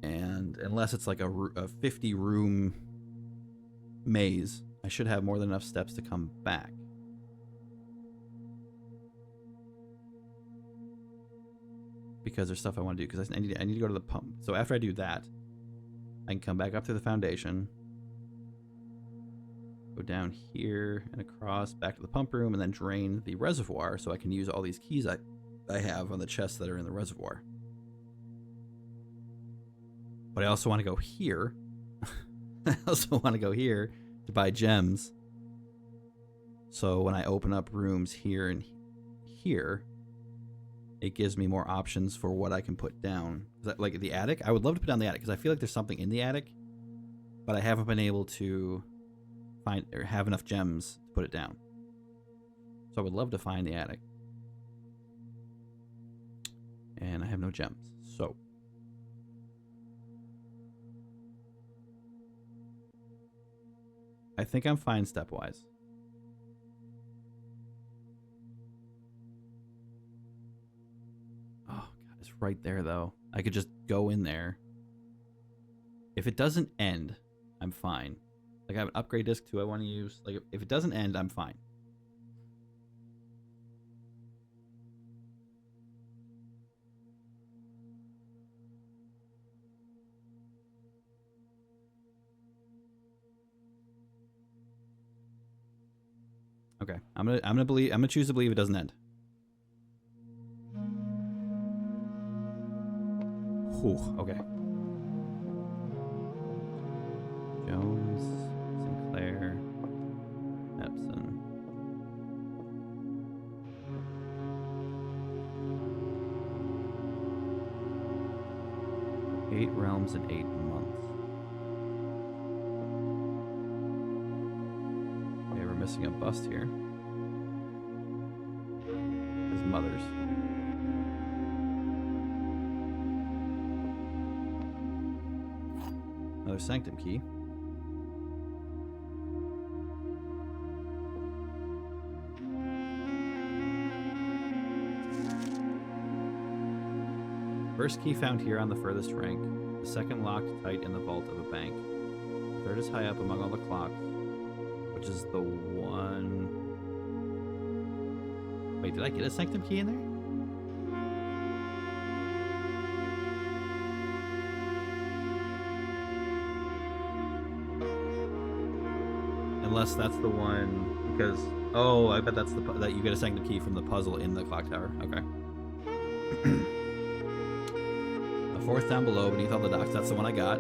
And unless it's like a 50 room maze, I should have more than enough steps to come back. Because there's stuff I want to do, because I need to go to the pump. So after I do that, I can come back up to the foundation, go down here and across back to the pump room, and then drain the reservoir so I can use all these keys I have on the chests that are in the reservoir. But I also want to go here. I also want to go here to buy gems. So when I open up rooms here and here, it gives me more options for what I can put down. Like the attic, I would love to put down the attic because I feel like there's something in the attic, but I haven't been able to find or have enough gems to put it down. So I would love to find the attic. And I have no gems. So I think I'm fine stepwise. Oh, God, it's right there, though. I could just go in there. If it doesn't end, I'm fine. Like, I have an upgrade disc, too, I want to use. Like, if it doesn't end, I'm fine. Okay, I'm gonna choose to believe it doesn't end. Whew, okay. Jones, Sinclair, Epson. realms in 8 months. Okay, we're missing a bust here. His mother's. Another sanctum key. First key found here on the furthest rank. The second locked tight in the vault of a bank. The third is high up among all the clocks, which is the one... Wait, did I get a sanctum key in there? Unless that's the one, because... Oh, I bet that's the... that you get a sanctum key from the puzzle in the clock tower. Okay. Fourth down below, beneath all the docks. That's the one I got.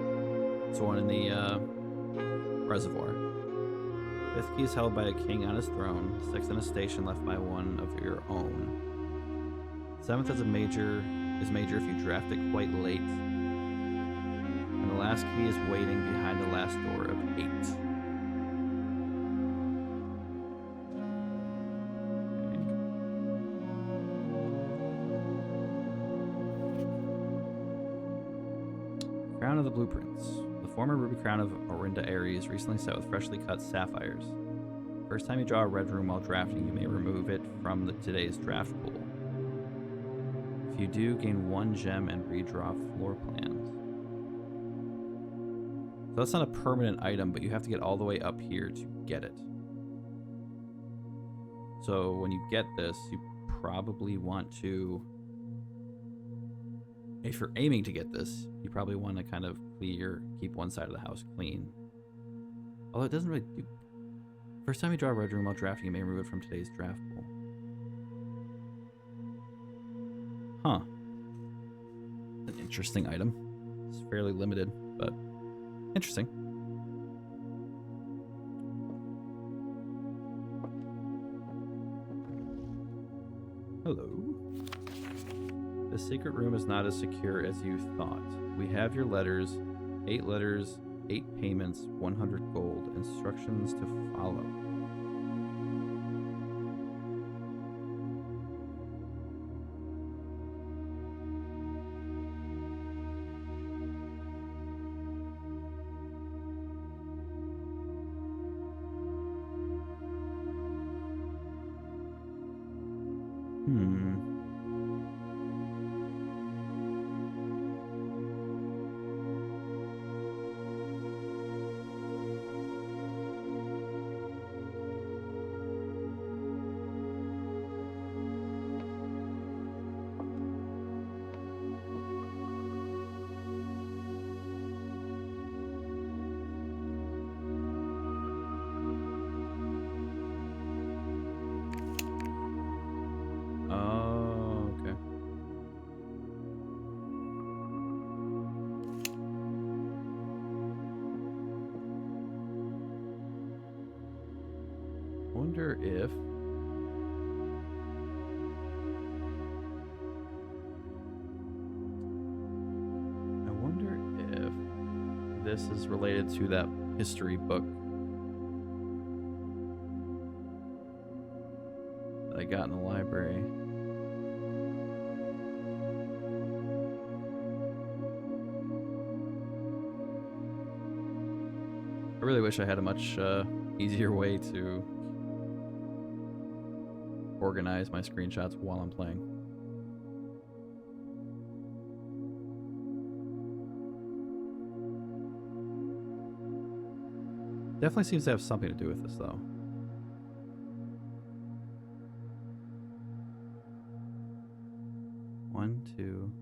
It's the one in the reservoir. Fifth key is held by a king on his throne. Sixth in a station left by one of your own. Seventh is major if you draft it quite late. And the last key is waiting behind the last door of 8. Crown of the Blueprints. The former ruby crown of Orinda Ares, recently set with freshly cut sapphires. First time you draw a red room while drafting, you may remove it from today's draft pool. If you do, gain 1 gem and redraw floor plans. So that's not a permanent item, but you have to get all the way up here to get it. So when you get this, you probably want to... If you're aiming to get this, you probably want to kind of keep one side of the house clean. Although it doesn't really do... First time you draw a red room while drafting, you may remove it from today's draft pool. Huh. An interesting item. It's fairly limited, but interesting. Hello. The secret room is not as secure as you thought. We have your letters, 8 letters, 8 payments, 100 gold, instructions to follow. Wonder if this is related to that history book that I got in the library. I really wish I had a much easier way to organize my screenshots while I'm playing. Definitely seems to have something to do with this, though. One, two.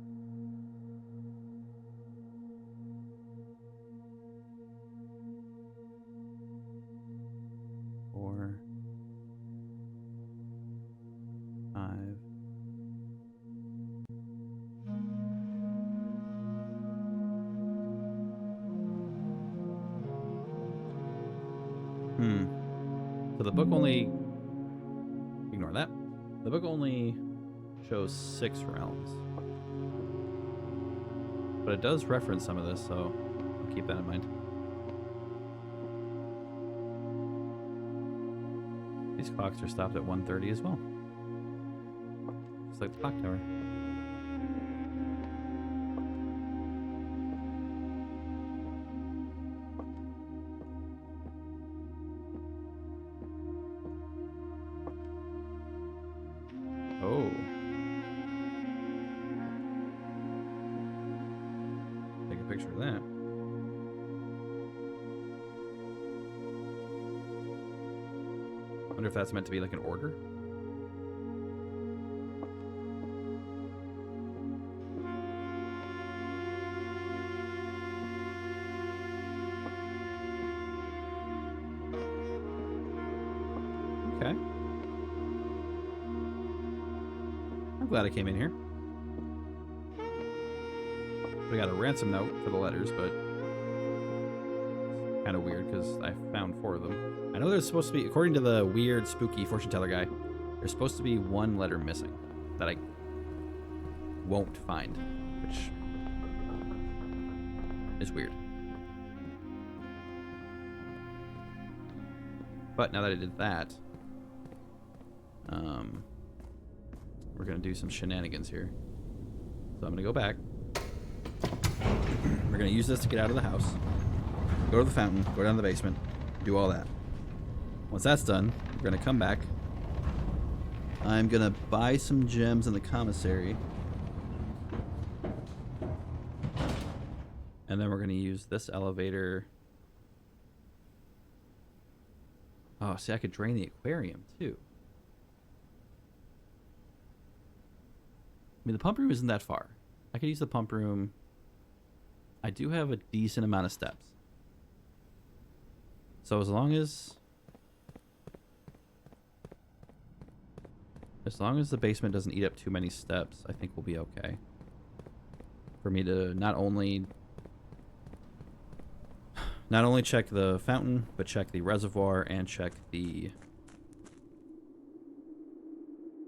Four. 5. So the book only... Ignore that. The book only shows 6 realms. But it does reference some of this, so I'll keep that in mind. These clocks are stopped at 1:30 as well. Just like the clock tower. Oh. Take a picture of that. Wonder if that's meant to be like an order. Okay. I'm glad I came in here. We got a ransom note for the letters, but it's kind of weird because I found 4 of them. I know there's supposed to be, according to the weird, spooky fortune teller guy, there's supposed to be 1 letter missing that I won't find, which is weird. But now that I did that, we're gonna do some shenanigans here. So I'm gonna go back. We're gonna use this to get out of the house, go to the fountain, go down to the basement, do all that. Once that's done, we're gonna come back. I'm gonna buy some gems in the commissary, and then we're gonna use this elevator. Oh, see, I could drain the aquarium too. I mean, the pump room isn't that far. I could use the pump room. I do have a decent amount of steps. So as long as the basement doesn't eat up too many steps, I think we'll be okay. For me to not only check the fountain, but check the reservoir and check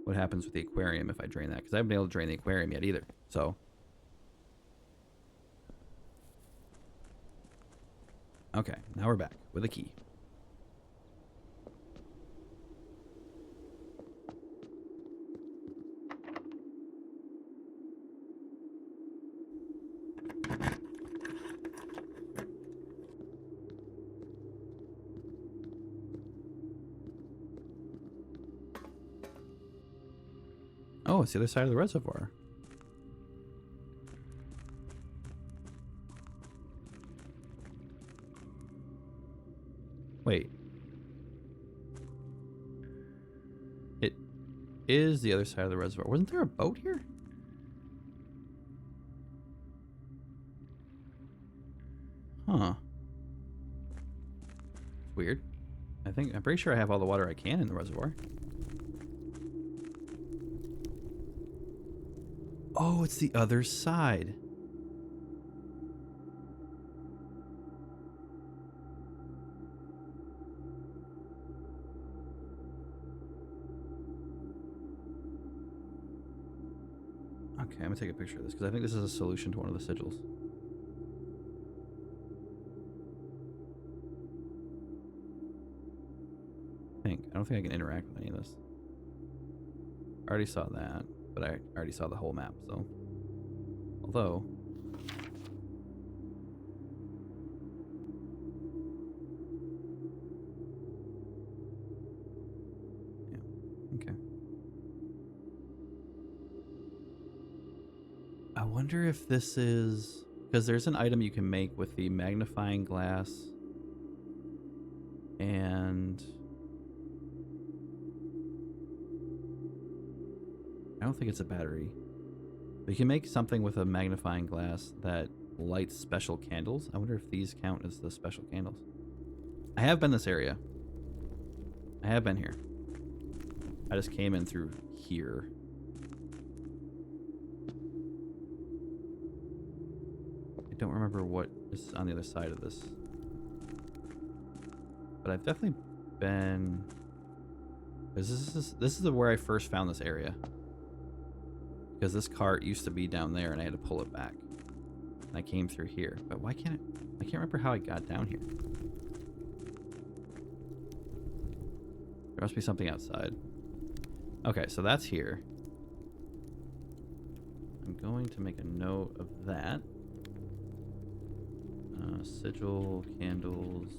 what happens with the aquarium if I drain that, because I haven't been able to drain the aquarium yet either. So okay, now we're back with a key. Oh, it's the other side of the reservoir. Wait. It is the other side of the reservoir. Wasn't there a boat here? Huh. It's weird. I'm pretty sure I have all the water I can in the reservoir. Oh, it's the other side. Okay, I'm gonna take a picture of this because I think this is a solution to one of the sigils. I don't think I can interact with any of this. I already saw that, but I already saw the whole map, so. Although. Yeah, okay. I wonder if this is, because there's an item you can make with the magnifying glass and I don't think it's a battery. But you can make something with a magnifying glass that lights special candles. I wonder if these count as the special candles. I have been this area. I have been here. I just came in through here. I don't remember what is on the other side of this. But I've definitely been... This is where I first found this area. Because this cart used to be down there and I had to pull it back. I came through here. But why can't I can't remember how I got down here. There must be something outside. Okay, so that's here. I'm going to make a note of that. Sigil, candles,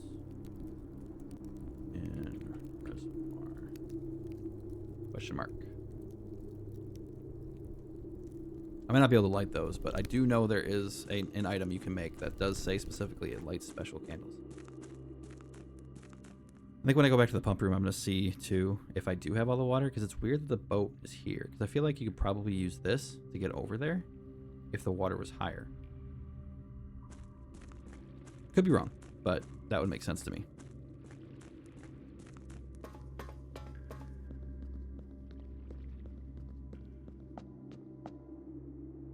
and reservoir. Question mark. I might not be able to light those, but I do know there is an item you can make that does say specifically it lights special candles. I think when I go back to the pump room, I'm going to see, too, if I do have all the water, because it's weird that the boat is here. Because I feel like you could probably use this to get over there if the water was higher. Could be wrong, but that would make sense to me.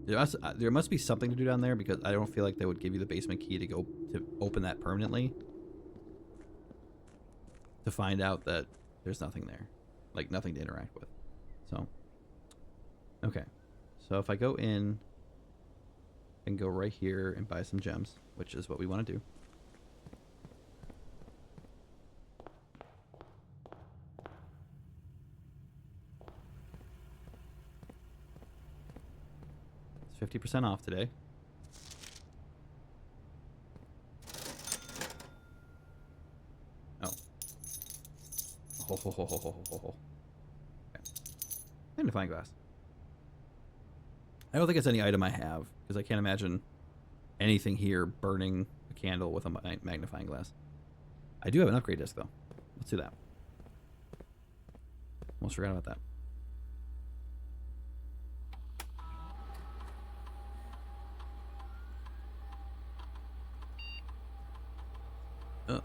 There must be something to do down there, because I don't feel like they would give you the basement key to go to open that permanently. To find out that there's nothing there. Like, nothing to interact with. So. Okay. So if I go in and go right here and buy some gems, which is what we want to do. It's 50% off today. Oh. Okay. Magnifying glass. I don't think it's any item I have, because I can't imagine anything here burning a candle with a magnifying glass. I do have an upgrade disc, though. Let's do that. Almost forgot about that. Oh.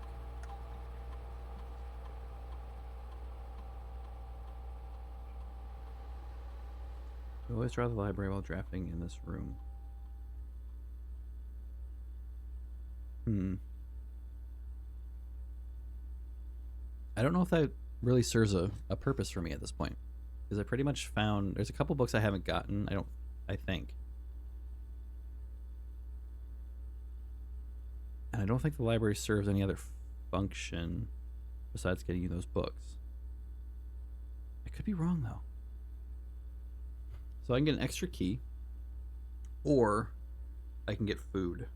You always draw the library while drafting in this room. I don't know if that really serves a purpose for me at this point. Because I pretty much found... There's a couple books I haven't gotten, I think. And I don't think the library serves any other function besides getting you those books. I could be wrong, though. So I can get an extra key, or I can get food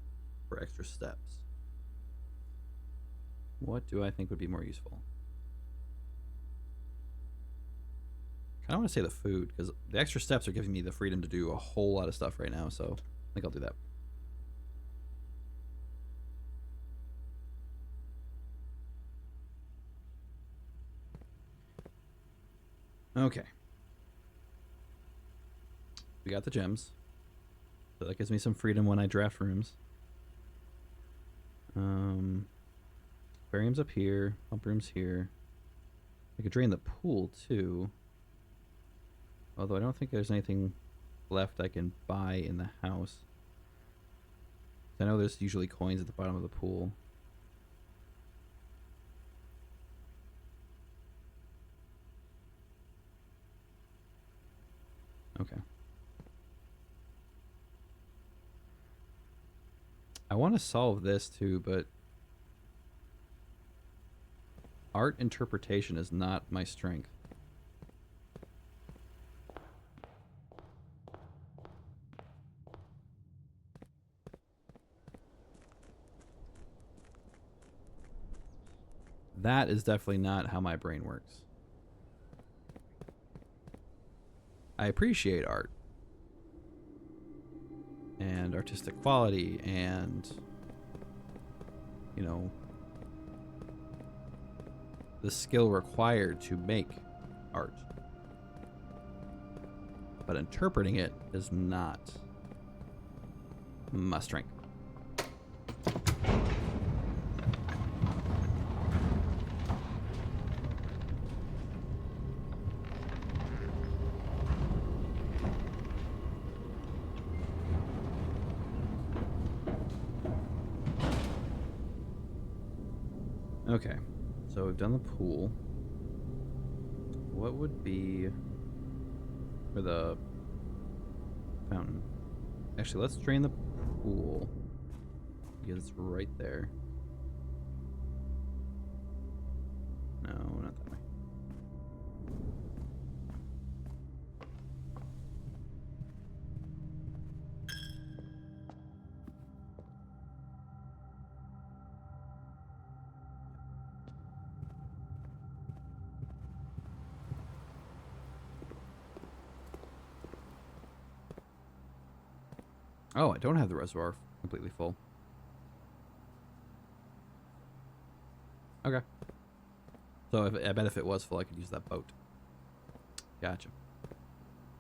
for extra steps. What do I think would be more useful? I kind of want to say the food, because the extra steps are giving me the freedom to do a whole lot of stuff right now, so I think I'll do that. Okay. We got the gems. So that gives me some freedom when I draft rooms. Aquarium's up here. Pump room's here. I could drain the pool, too. Although I don't think there's anything left I can buy in the house. I know there's usually coins at the bottom of the pool. Okay. I want to solve this too, but art interpretation is not my strength. That is definitely not how my brain works. I appreciate art and artistic quality and, you know, the skill required to make art. But interpreting it is not my strength. Okay, so we've done the pool. What would be for the fountain? Actually, let's drain the pool. Because it's right there. No, not that way. Oh, I don't have the reservoir completely full. Okay. So I bet if it was full, I could use that boat. Gotcha.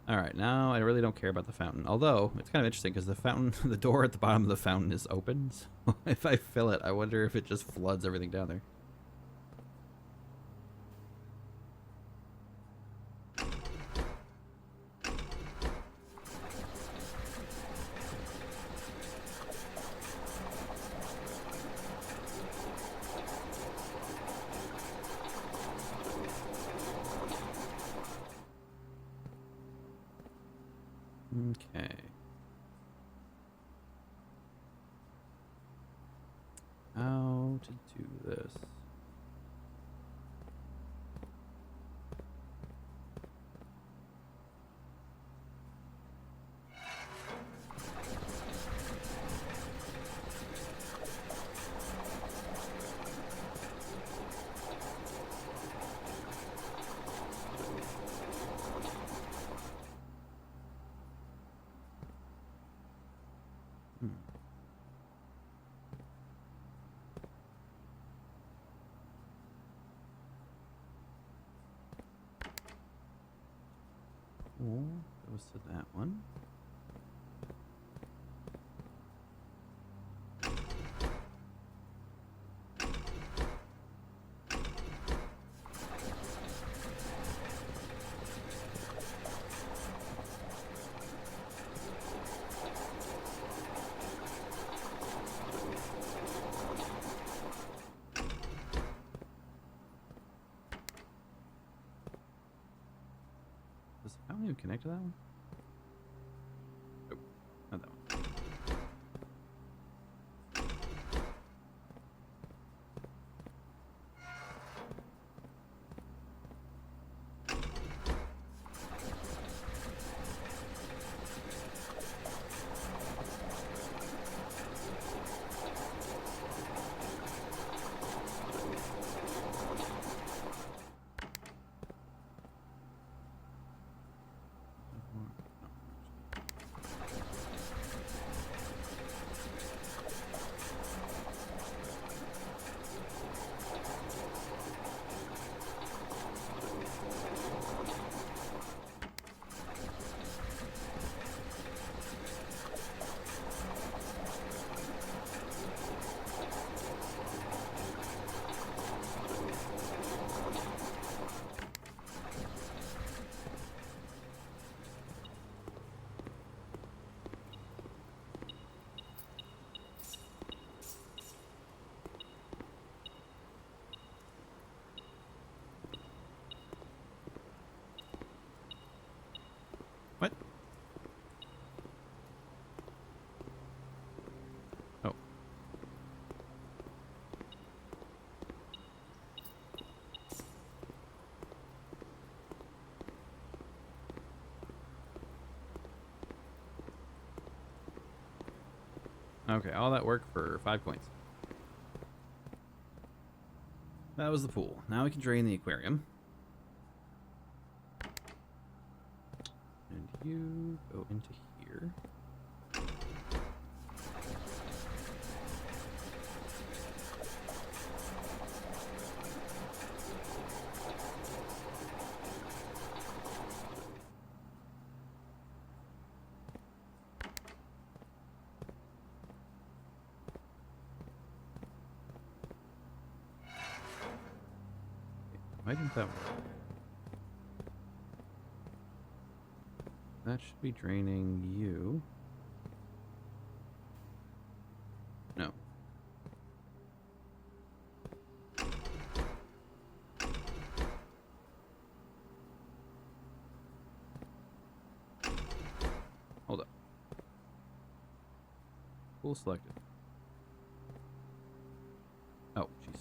All right, now I really don't care about the fountain. Although, it's kind of interesting because the fountain, the door at the bottom of the fountain is open. So if I fill it, I wonder if it just floods everything down there. Okay. How to do this? Goes to that one. Does the fountain even connect to that one? Nope, not that one. What? Oh. Okay, all that work for 5 coins. That was the pool. Now we can drain the aquarium. And you go into here. Why didn't that work? That should be draining you. No. Hold up. Pool selected. Oh, jeez.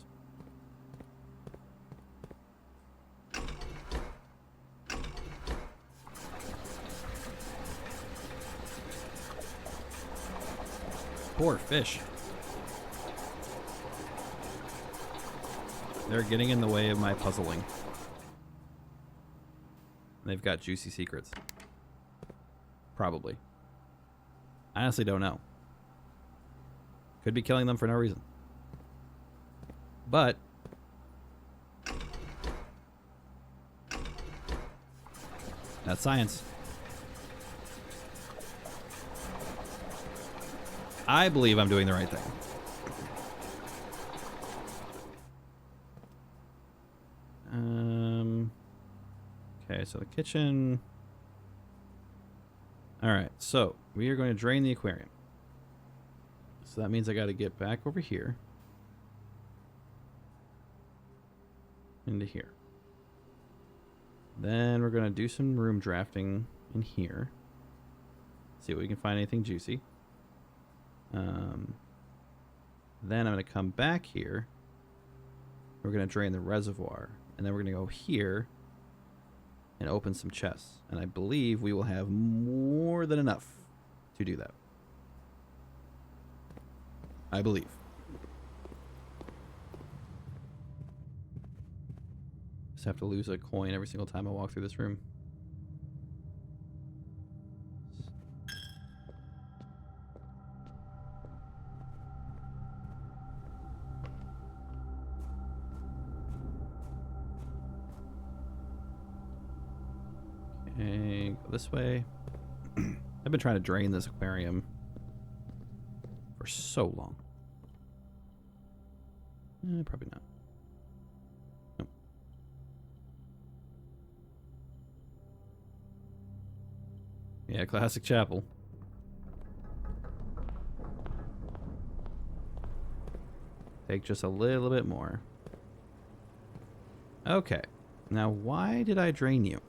Poor fish. They're getting in the way of my puzzling. They've got juicy secrets. Probably. I honestly don't know. Could be killing them for no reason. But that's science. I believe I'm doing the right thing. Okay, so the kitchen. All right, so we are going to drain the aquarium. So that means I got to get back over here. Into here. Then we're going to do some room drafting in here. See if we can find anything juicy. Then I'm going to come back here. We're going to drain the reservoir. And then we're going to go here and open some chests. And I believe we will have more than enough to do that. I believe. Just have to lose a coin every single time I walk through this room. Okay, go this way. I've been trying to drain this aquarium for so long. Probably not. Nope. Yeah, classic chapel. Take just a little bit more. Okay. Now, why did I drain you?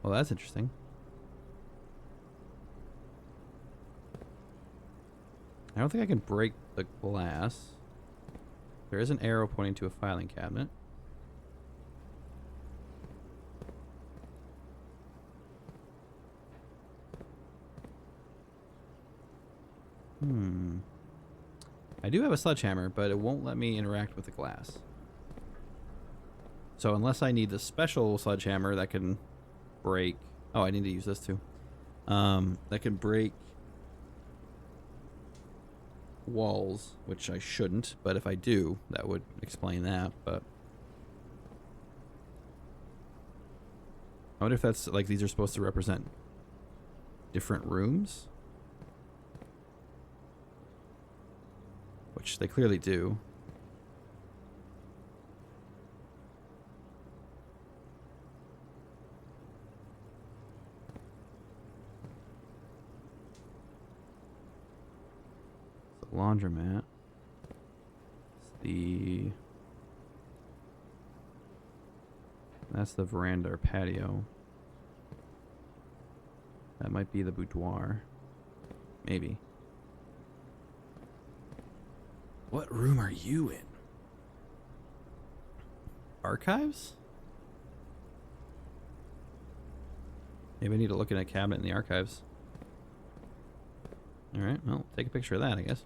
Well, that's interesting. I don't think I can break the glass. There is an arrow pointing to a filing cabinet. I do have a sledgehammer, but it won't let me interact with the glass. So unless I need the special sledgehammer that can break... Oh, I need to use this too. That can break walls, which I shouldn't, but if I do, that would explain that, but... I wonder if that's, like, these are supposed to represent different rooms? Which they clearly do. It's the laundromat. It's the... That's the veranda or patio. That might be the boudoir. Maybe. What room are you in? Archives? Maybe I need to look in a cabinet in the archives. Alright, well, take a picture of that, I guess.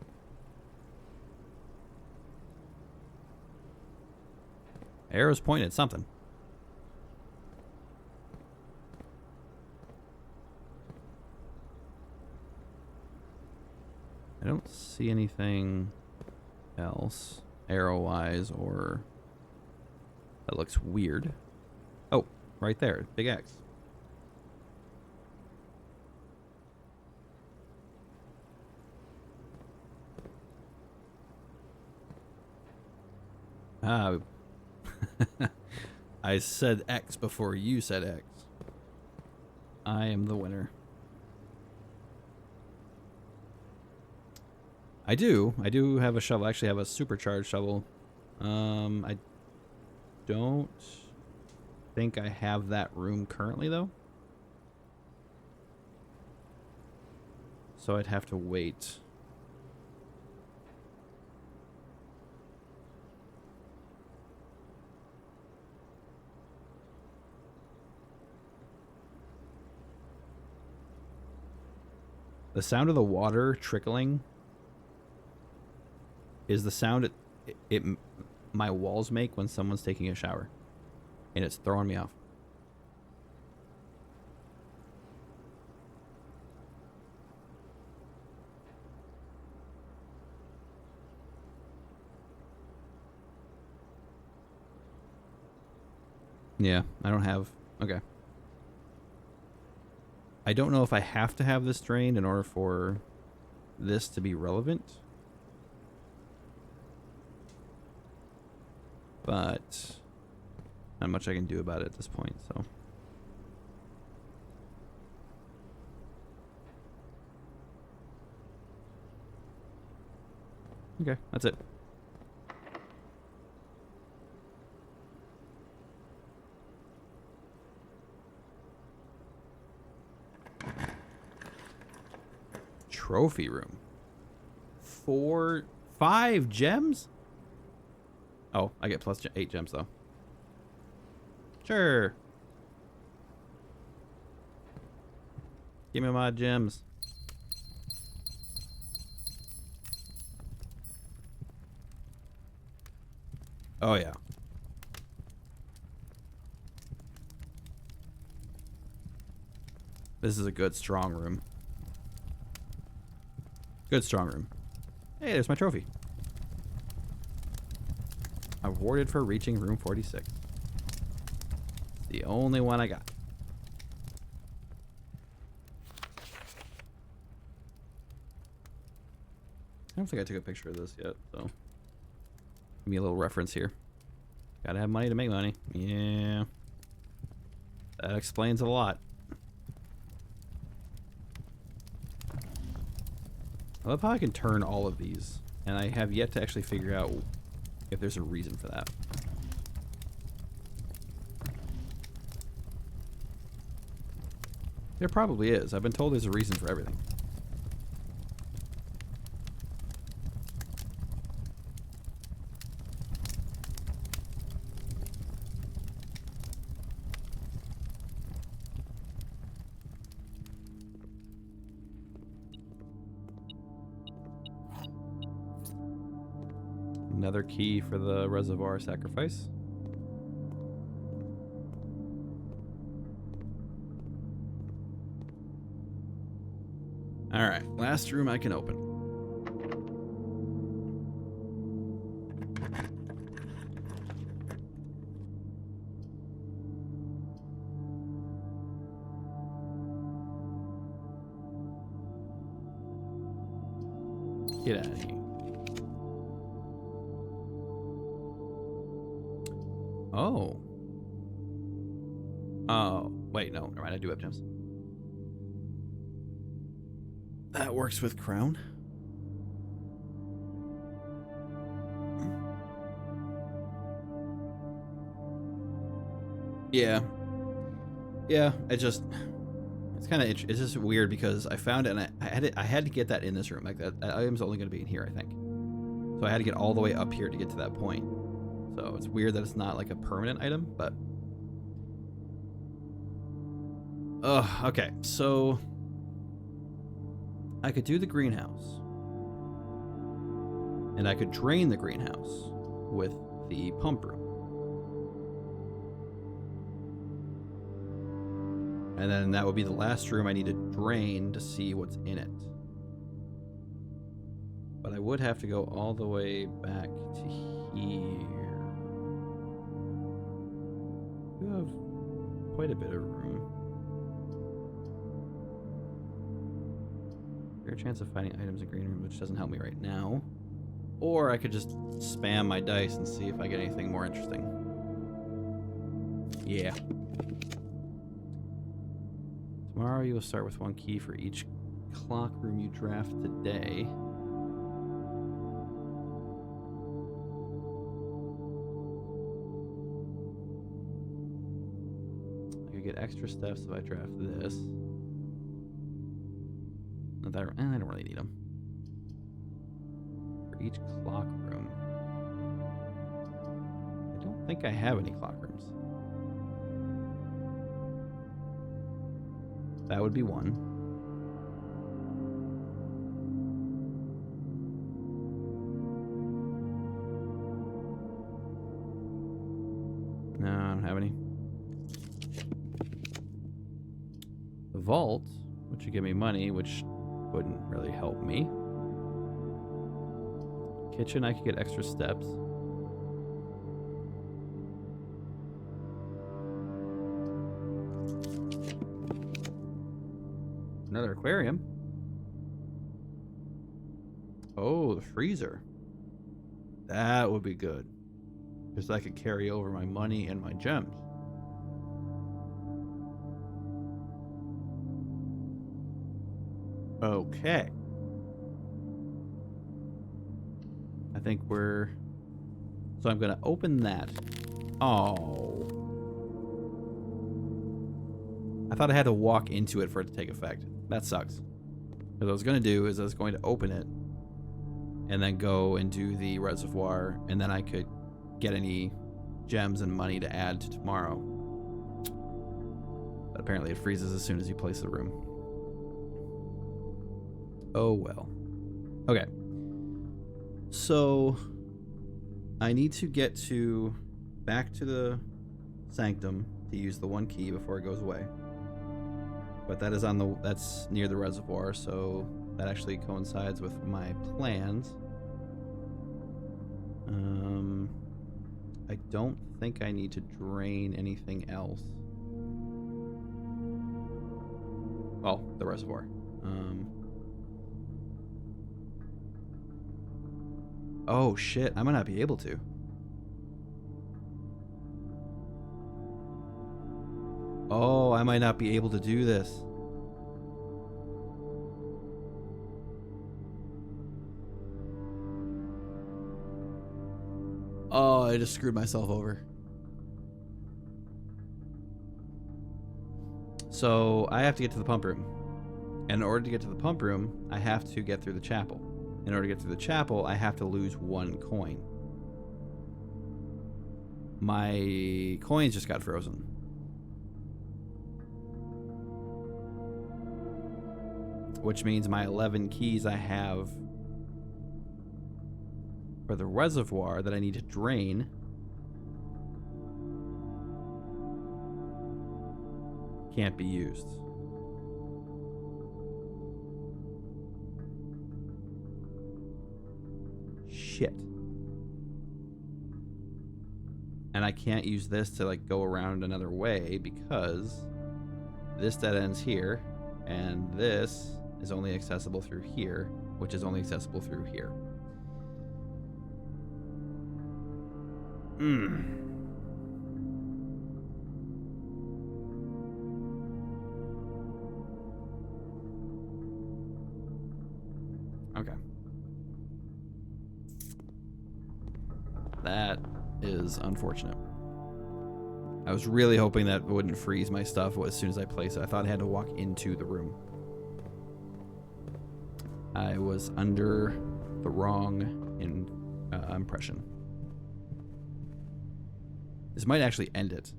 Arrows point at something. I don't see anything else arrow-wise or that looks weird. Oh, right there, big X. I said X before you said X. I am the winner. I do have a shovel. I actually have a supercharged shovel I don't think I have that room currently, though. So I'd have to wait. The sound of the water trickling is the sound it my walls make when someone's taking a shower, and it's throwing me off. Yeah, I don't have... Okay. I don't know if I have to have this drained in order for this to be relevant. But not much I can do about it at this point, so... Okay, that's it. Trophy room. 5 gems? Oh, I get plus 8 gems though. Sure. Give me my gems. Oh yeah. This is a good strong room. Good strong room. Hey, there's my trophy. Awarded for reaching room 46. The only one I got. I don't think I took a picture of this yet, so give me a little reference here. Gotta have money to make money. Yeah. That explains a lot. I love how I can turn all of these, and I have yet to actually figure out if there's a reason for that. There probably is. I've been told there's a reason for everything. Another key for the reservoir sacrifice. Alright, last room I can open. Get out of here. Oh. Oh, wait, no, never mind, I do have gems. That works with crown. Yeah. Yeah, it's kind of it's just weird because I found it and I had to get that in this room. Like that item's only going to be in here, I think. So I had to get all the way up here to get to that point. So it's weird that it's not like a permanent item, but okay. So I could do the greenhouse. And I could drain the greenhouse with the pump room. And then that would be the last room I need to drain to see what's in it. But I would have to go all the way back to here. You have quite a bit of room. Fair chance of finding items in green room, which doesn't help me right now. Or I could just spam my dice and see if I get anything more interesting. Yeah. Tomorrow you will start with 1 key for each clock room you draft today. could get extra steps if I draft this. Not that, I don't really need them. For each clock room. I don't think I have any clock rooms. That would be one. No, I don't have any. The vault, which would give me money, which wouldn't really help me. Kitchen, I could get extra steps. Another aquarium. Oh, the freezer. That would be good. Because I could carry over my money and my gems. Okay. I think we're... So I'm going to open that. Oh. I thought I had to walk into it for it to take effect. That sucks. What I was going to do is I was going to open it and then go and do the reservoir, and then I could get any gems and money to add to tomorrow. But apparently it freezes as soon as you place the room. Oh well. Okay. So I need to get back to the sanctum to use the one key before it goes away. But that is that's near the reservoir, so that actually coincides with my plans. I don't think I need to drain anything else. Well, the reservoir. Oh shit, I might not be able to. Oh, I might not be able to do this. Oh, I just screwed myself over. So I have to get to the pump room. And in order to get to the pump room, I have to get through the chapel. In order to get through the chapel, I have to lose 1 coin. My coins just got frozen. Which means my 11 keys I have for the reservoir that I need to drain can't be used. Shit. And I can't use this to like go around another way because this dead ends here and this is only accessible through here, which is only accessible through here. Okay. That is unfortunate. I was really hoping that wouldn't freeze my stuff as soon as I place it. I thought I had to walk into the room. I was under the wrong impression. This might actually end it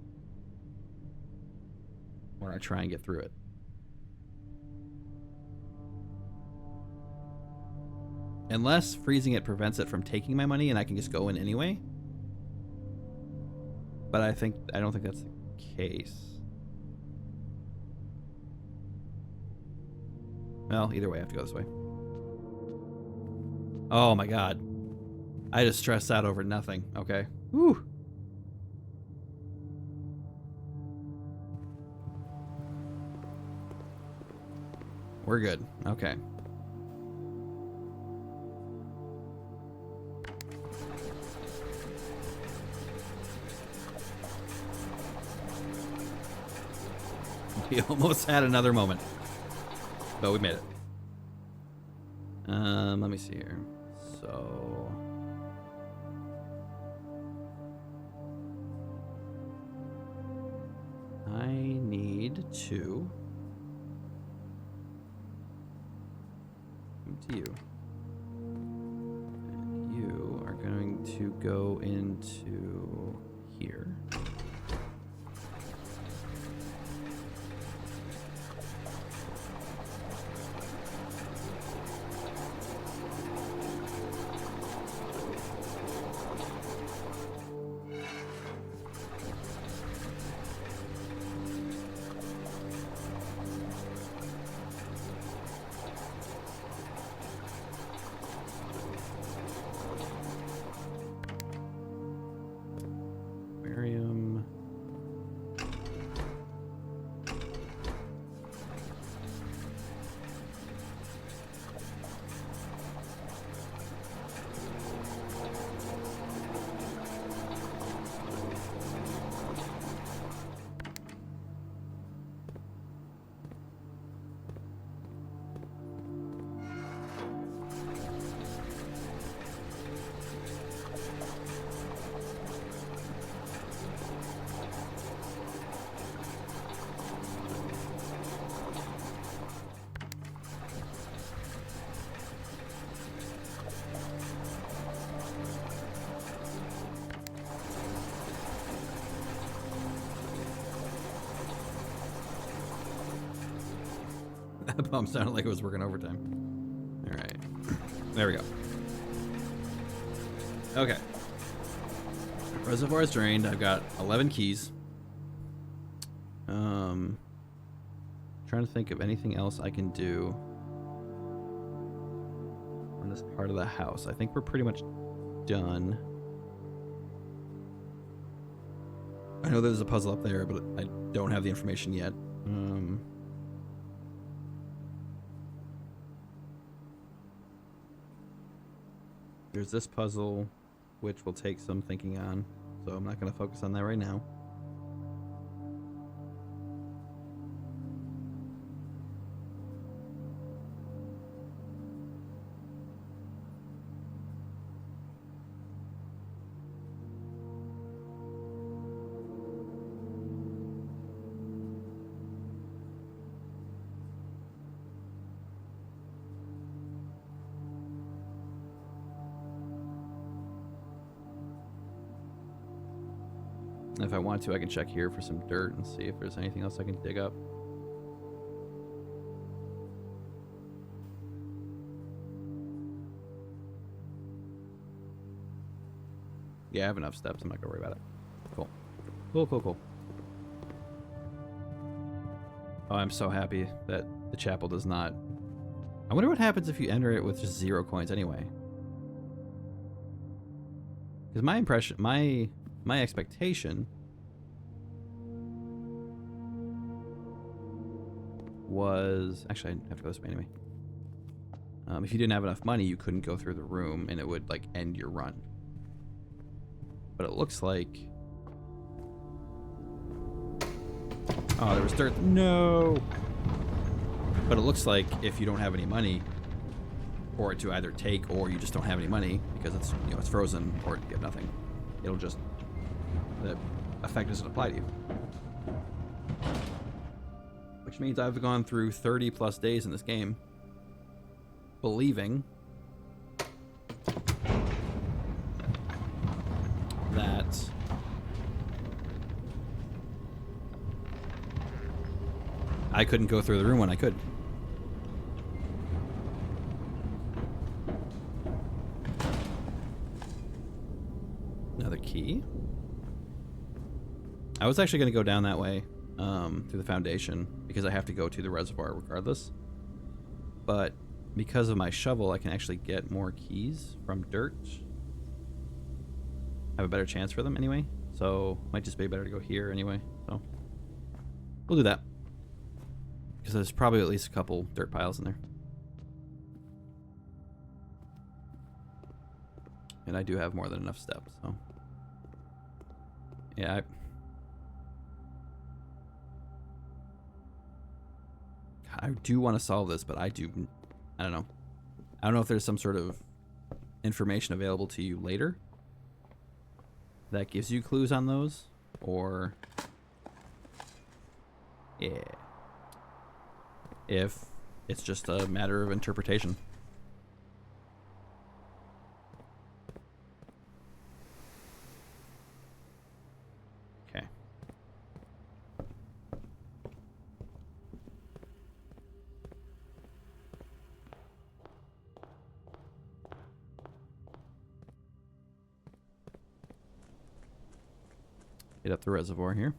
when I try and get through it. Unless freezing it prevents it from taking my money and I can just go in anyway. But I don't think that's the case. Well, either way, I have to go this way. Oh my god. I just stressed out over nothing. Okay. Whew. We're good. Okay. We almost had another moment, but we made it. Let me see here. So I need need to come to you. And you are going to go into here. Aquarium. That pump sounded like it was working overtime. All right. There we go. Okay. Reservoir is drained. I've got 11 keys. Trying to think of anything else I can do on this part of the house. I think we're pretty much done. I know there's a puzzle up there, but I don't have the information yet. There's this puzzle, which will take some thinking on, so I'm not going to focus on that right now. If I want to, I can check here for some dirt and see if there's anything else I can dig up. Yeah, I have enough steps. I'm not gonna worry about it. Cool. Cool, cool, cool. Oh, I'm so happy that the chapel does not... I wonder what happens if you enter it with just 0 coins anyway. Because my impression... My expectation was... Actually, I have to go this way anyway. If you didn't have enough money, you couldn't go through the room, and it would, like, end your run. But it looks like... Oh, there was dirt. No! But it looks like if you don't have any money, for it to either take, or you just don't have any money, because it's, you know, it's frozen, or you have nothing, it'll just... The effect doesn't apply to you. Which means I've gone through 30 plus days in this game believing that I couldn't go through the room when I could. Another key. I was actually going to go down that way through the foundation because I have to go to the reservoir regardless. But because of my shovel, I can actually get more keys from dirt. I have a better chance for them anyway. So it might just be better to go here anyway. So we'll do that. Because there's probably at least a couple dirt piles in there. And I do have more than enough steps, so. Yeah, I do want to solve this, but I don't know. I don't know if there's some sort of information available to you later that gives you clues on those, or Yeah. If it's just a matter of interpretation. Okay. Get up the reservoir here.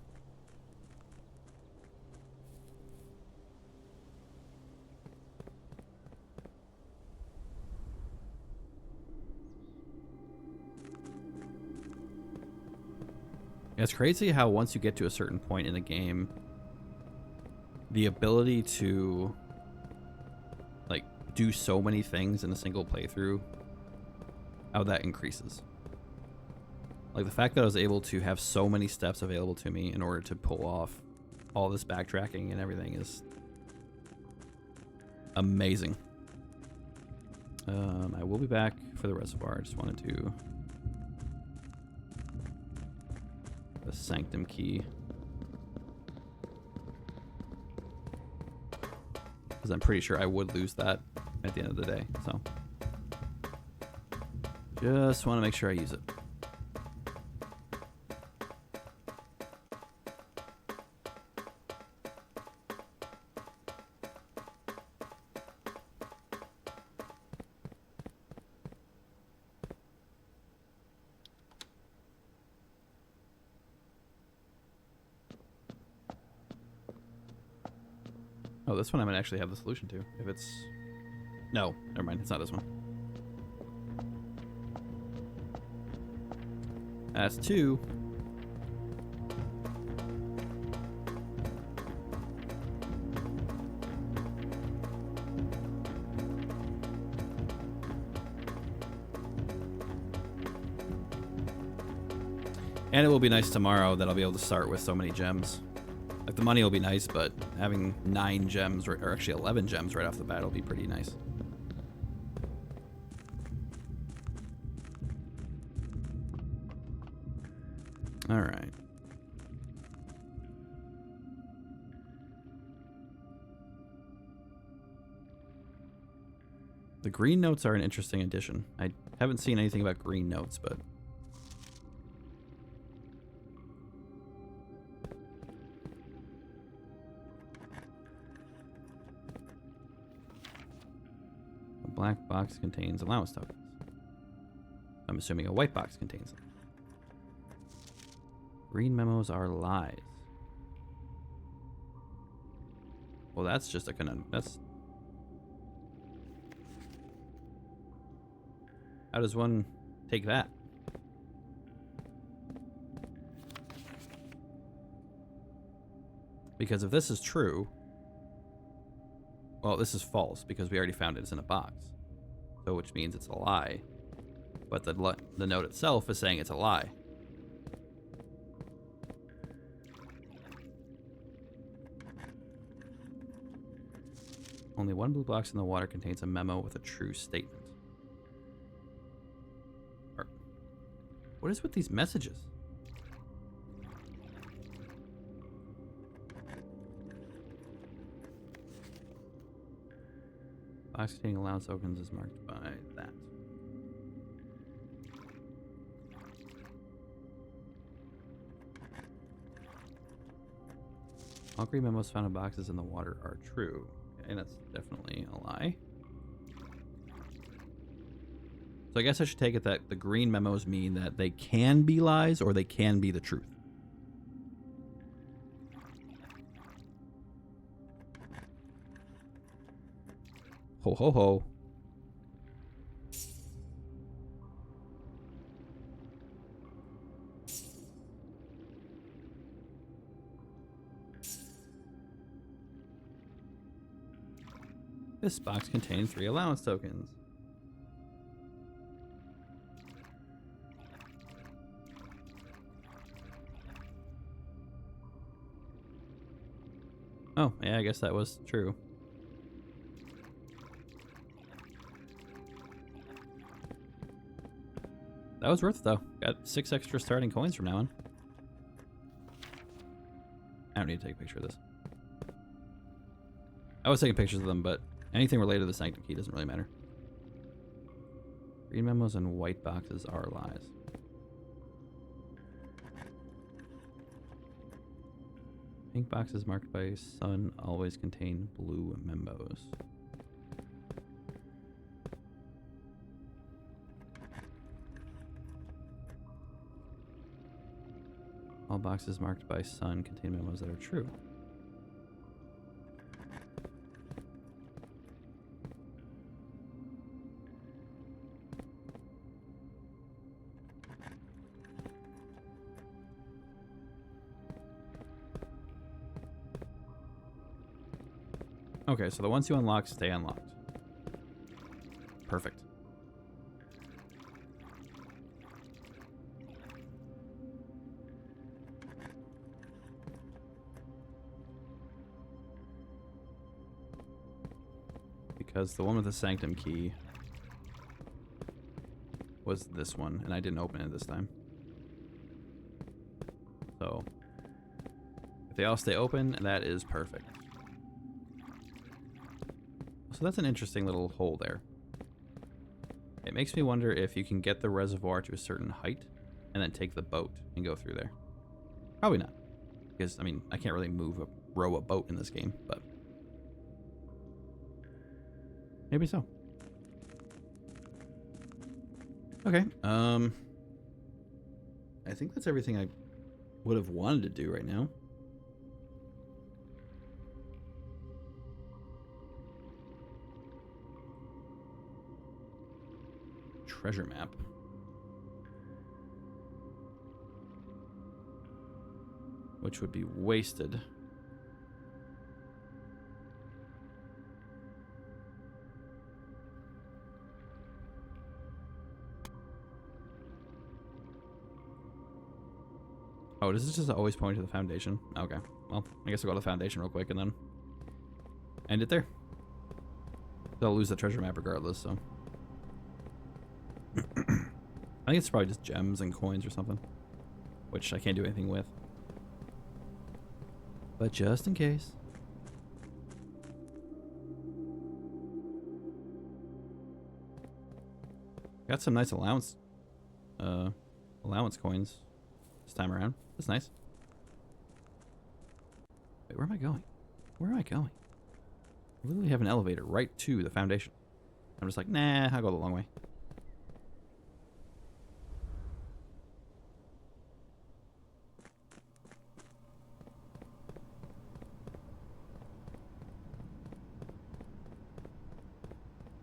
It's crazy how once you get to a certain point in a game, the ability to like do so many things in a single playthrough, how that increases. Like the fact that I was able to have so many steps available to me in order to pull off all this backtracking and everything is amazing. I will be back for the reservoir. I just wanted to the sanctum key, because I'm pretty sure I would lose that at the end of the day. So just want to make sure I use it. Oh, this one I might actually have the solution to. If it's... No, never mind. It's not this one. That's 2. And it will be nice tomorrow that I'll be able to start with so many gems. Like, the money will be nice, but having 9 gems, or actually 11 gems right off the bat will be pretty nice. All right. The green notes are an interesting addition. I haven't seen anything about green notes, but... black box contains allowance tokens. I'm assuming a white box contains them. Green memos are lies. Well, that's just a conundrum. That's... How does one take that? Because if this is true... Well, this is false because we already found it's in a box. So which means it's a lie. But the note itself is saying it's a lie. Only one blue box in the water contains a memo with a true statement. What is with these messages? Box containing allowance tokens is marked by that. All green memos found in boxes in the water are true. Okay, that's definitely a lie. So I guess I should take it that the green memos mean that they can be lies or they can be the truth. Ho ho ho. This box contains 3 allowance tokens. Oh, yeah, I guess that was true. That was worth it, though. Got 6 extra starting coins from now on. I don't need to take a picture of this. I was taking pictures of them, but anything related to the Sanctum Key doesn't really matter. Green memos and white boxes are lies. Pink boxes marked by sun always contain blue memos. All boxes marked by sun contain memos that are true. Okay, so the ones you unlock stay unlocked. Perfect. Because the one with the Sanctum Key was this one, and I didn't open it this time. So, if they all stay open, that is perfect. So that's an interesting little hole there. It makes me wonder if you can get the reservoir to a certain height and then take the boat and go through there. Probably not. Because, I mean, I can't really row a boat in this game, but maybe so. Okay. I think that's everything I would have wanted to do right now. Treasure map. Which would be wasted. Oh, does this just always point to the foundation? Okay. Well, I guess I'll go to the foundation real quick and then end it there. They'll lose the treasure map regardless, so. I think it's probably just gems and coins or something, which I can't do anything with. But just in case. Got some nice allowance coins this time around. That's nice. Wait, where am I going? Where am I going? I literally have an elevator right to the foundation. I'm just like, nah, I'll go the long way.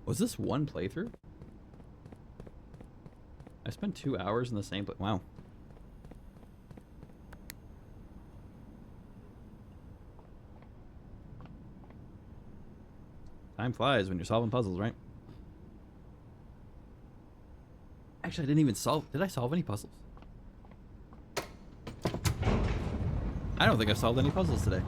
Was this one playthrough? I spent 2 hours in the same place. Wow. Time flies when you're solving puzzles, right? Actually, I didn't even solve... Did I solve any puzzles? I don't think I've solved any puzzles today.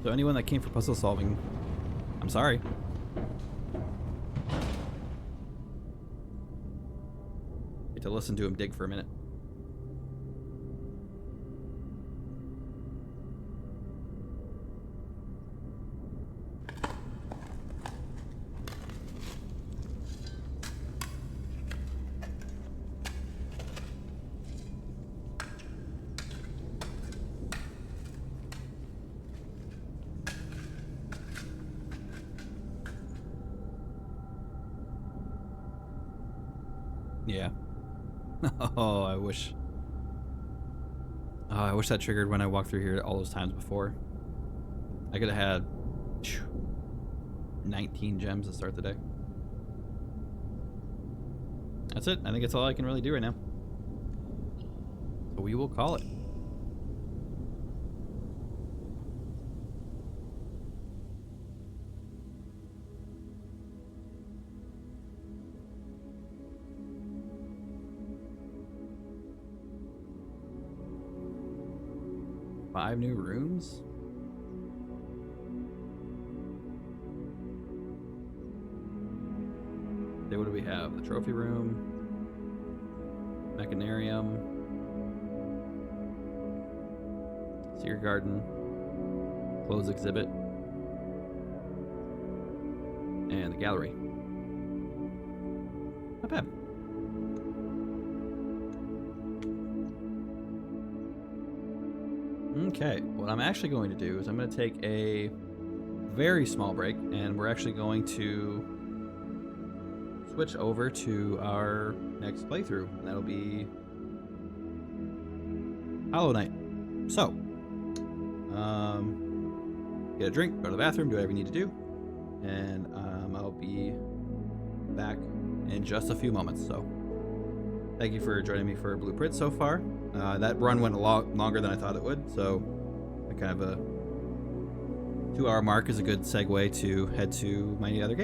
So anyone that came for puzzle solving, I'm sorry. Get to listen to him dig for a minute. Yeah. Oh, I wish. Oh, I wish that triggered when I walked through here all those times before. I could have had 19 gems to start the day. That's it. I think it's all I can really do right now. So we will call it. Five new rooms? Okay, what do we have? The trophy room, mechanarium, Secret Garden, closed exhibit, and the gallery. Not bad. Okay, what I'm actually going to do is I'm going to take a very small break, and we're actually going to switch over to our next playthrough, and that'll be Hollow Knight. So, get a drink, go to the bathroom, do whatever you need to do, and I'll be back in just a few moments. So, thank you for joining me for Blueprint so far. That run went a lot longer than I thought it would, so kind of a 2-hour mark is a good segue to head to my other game.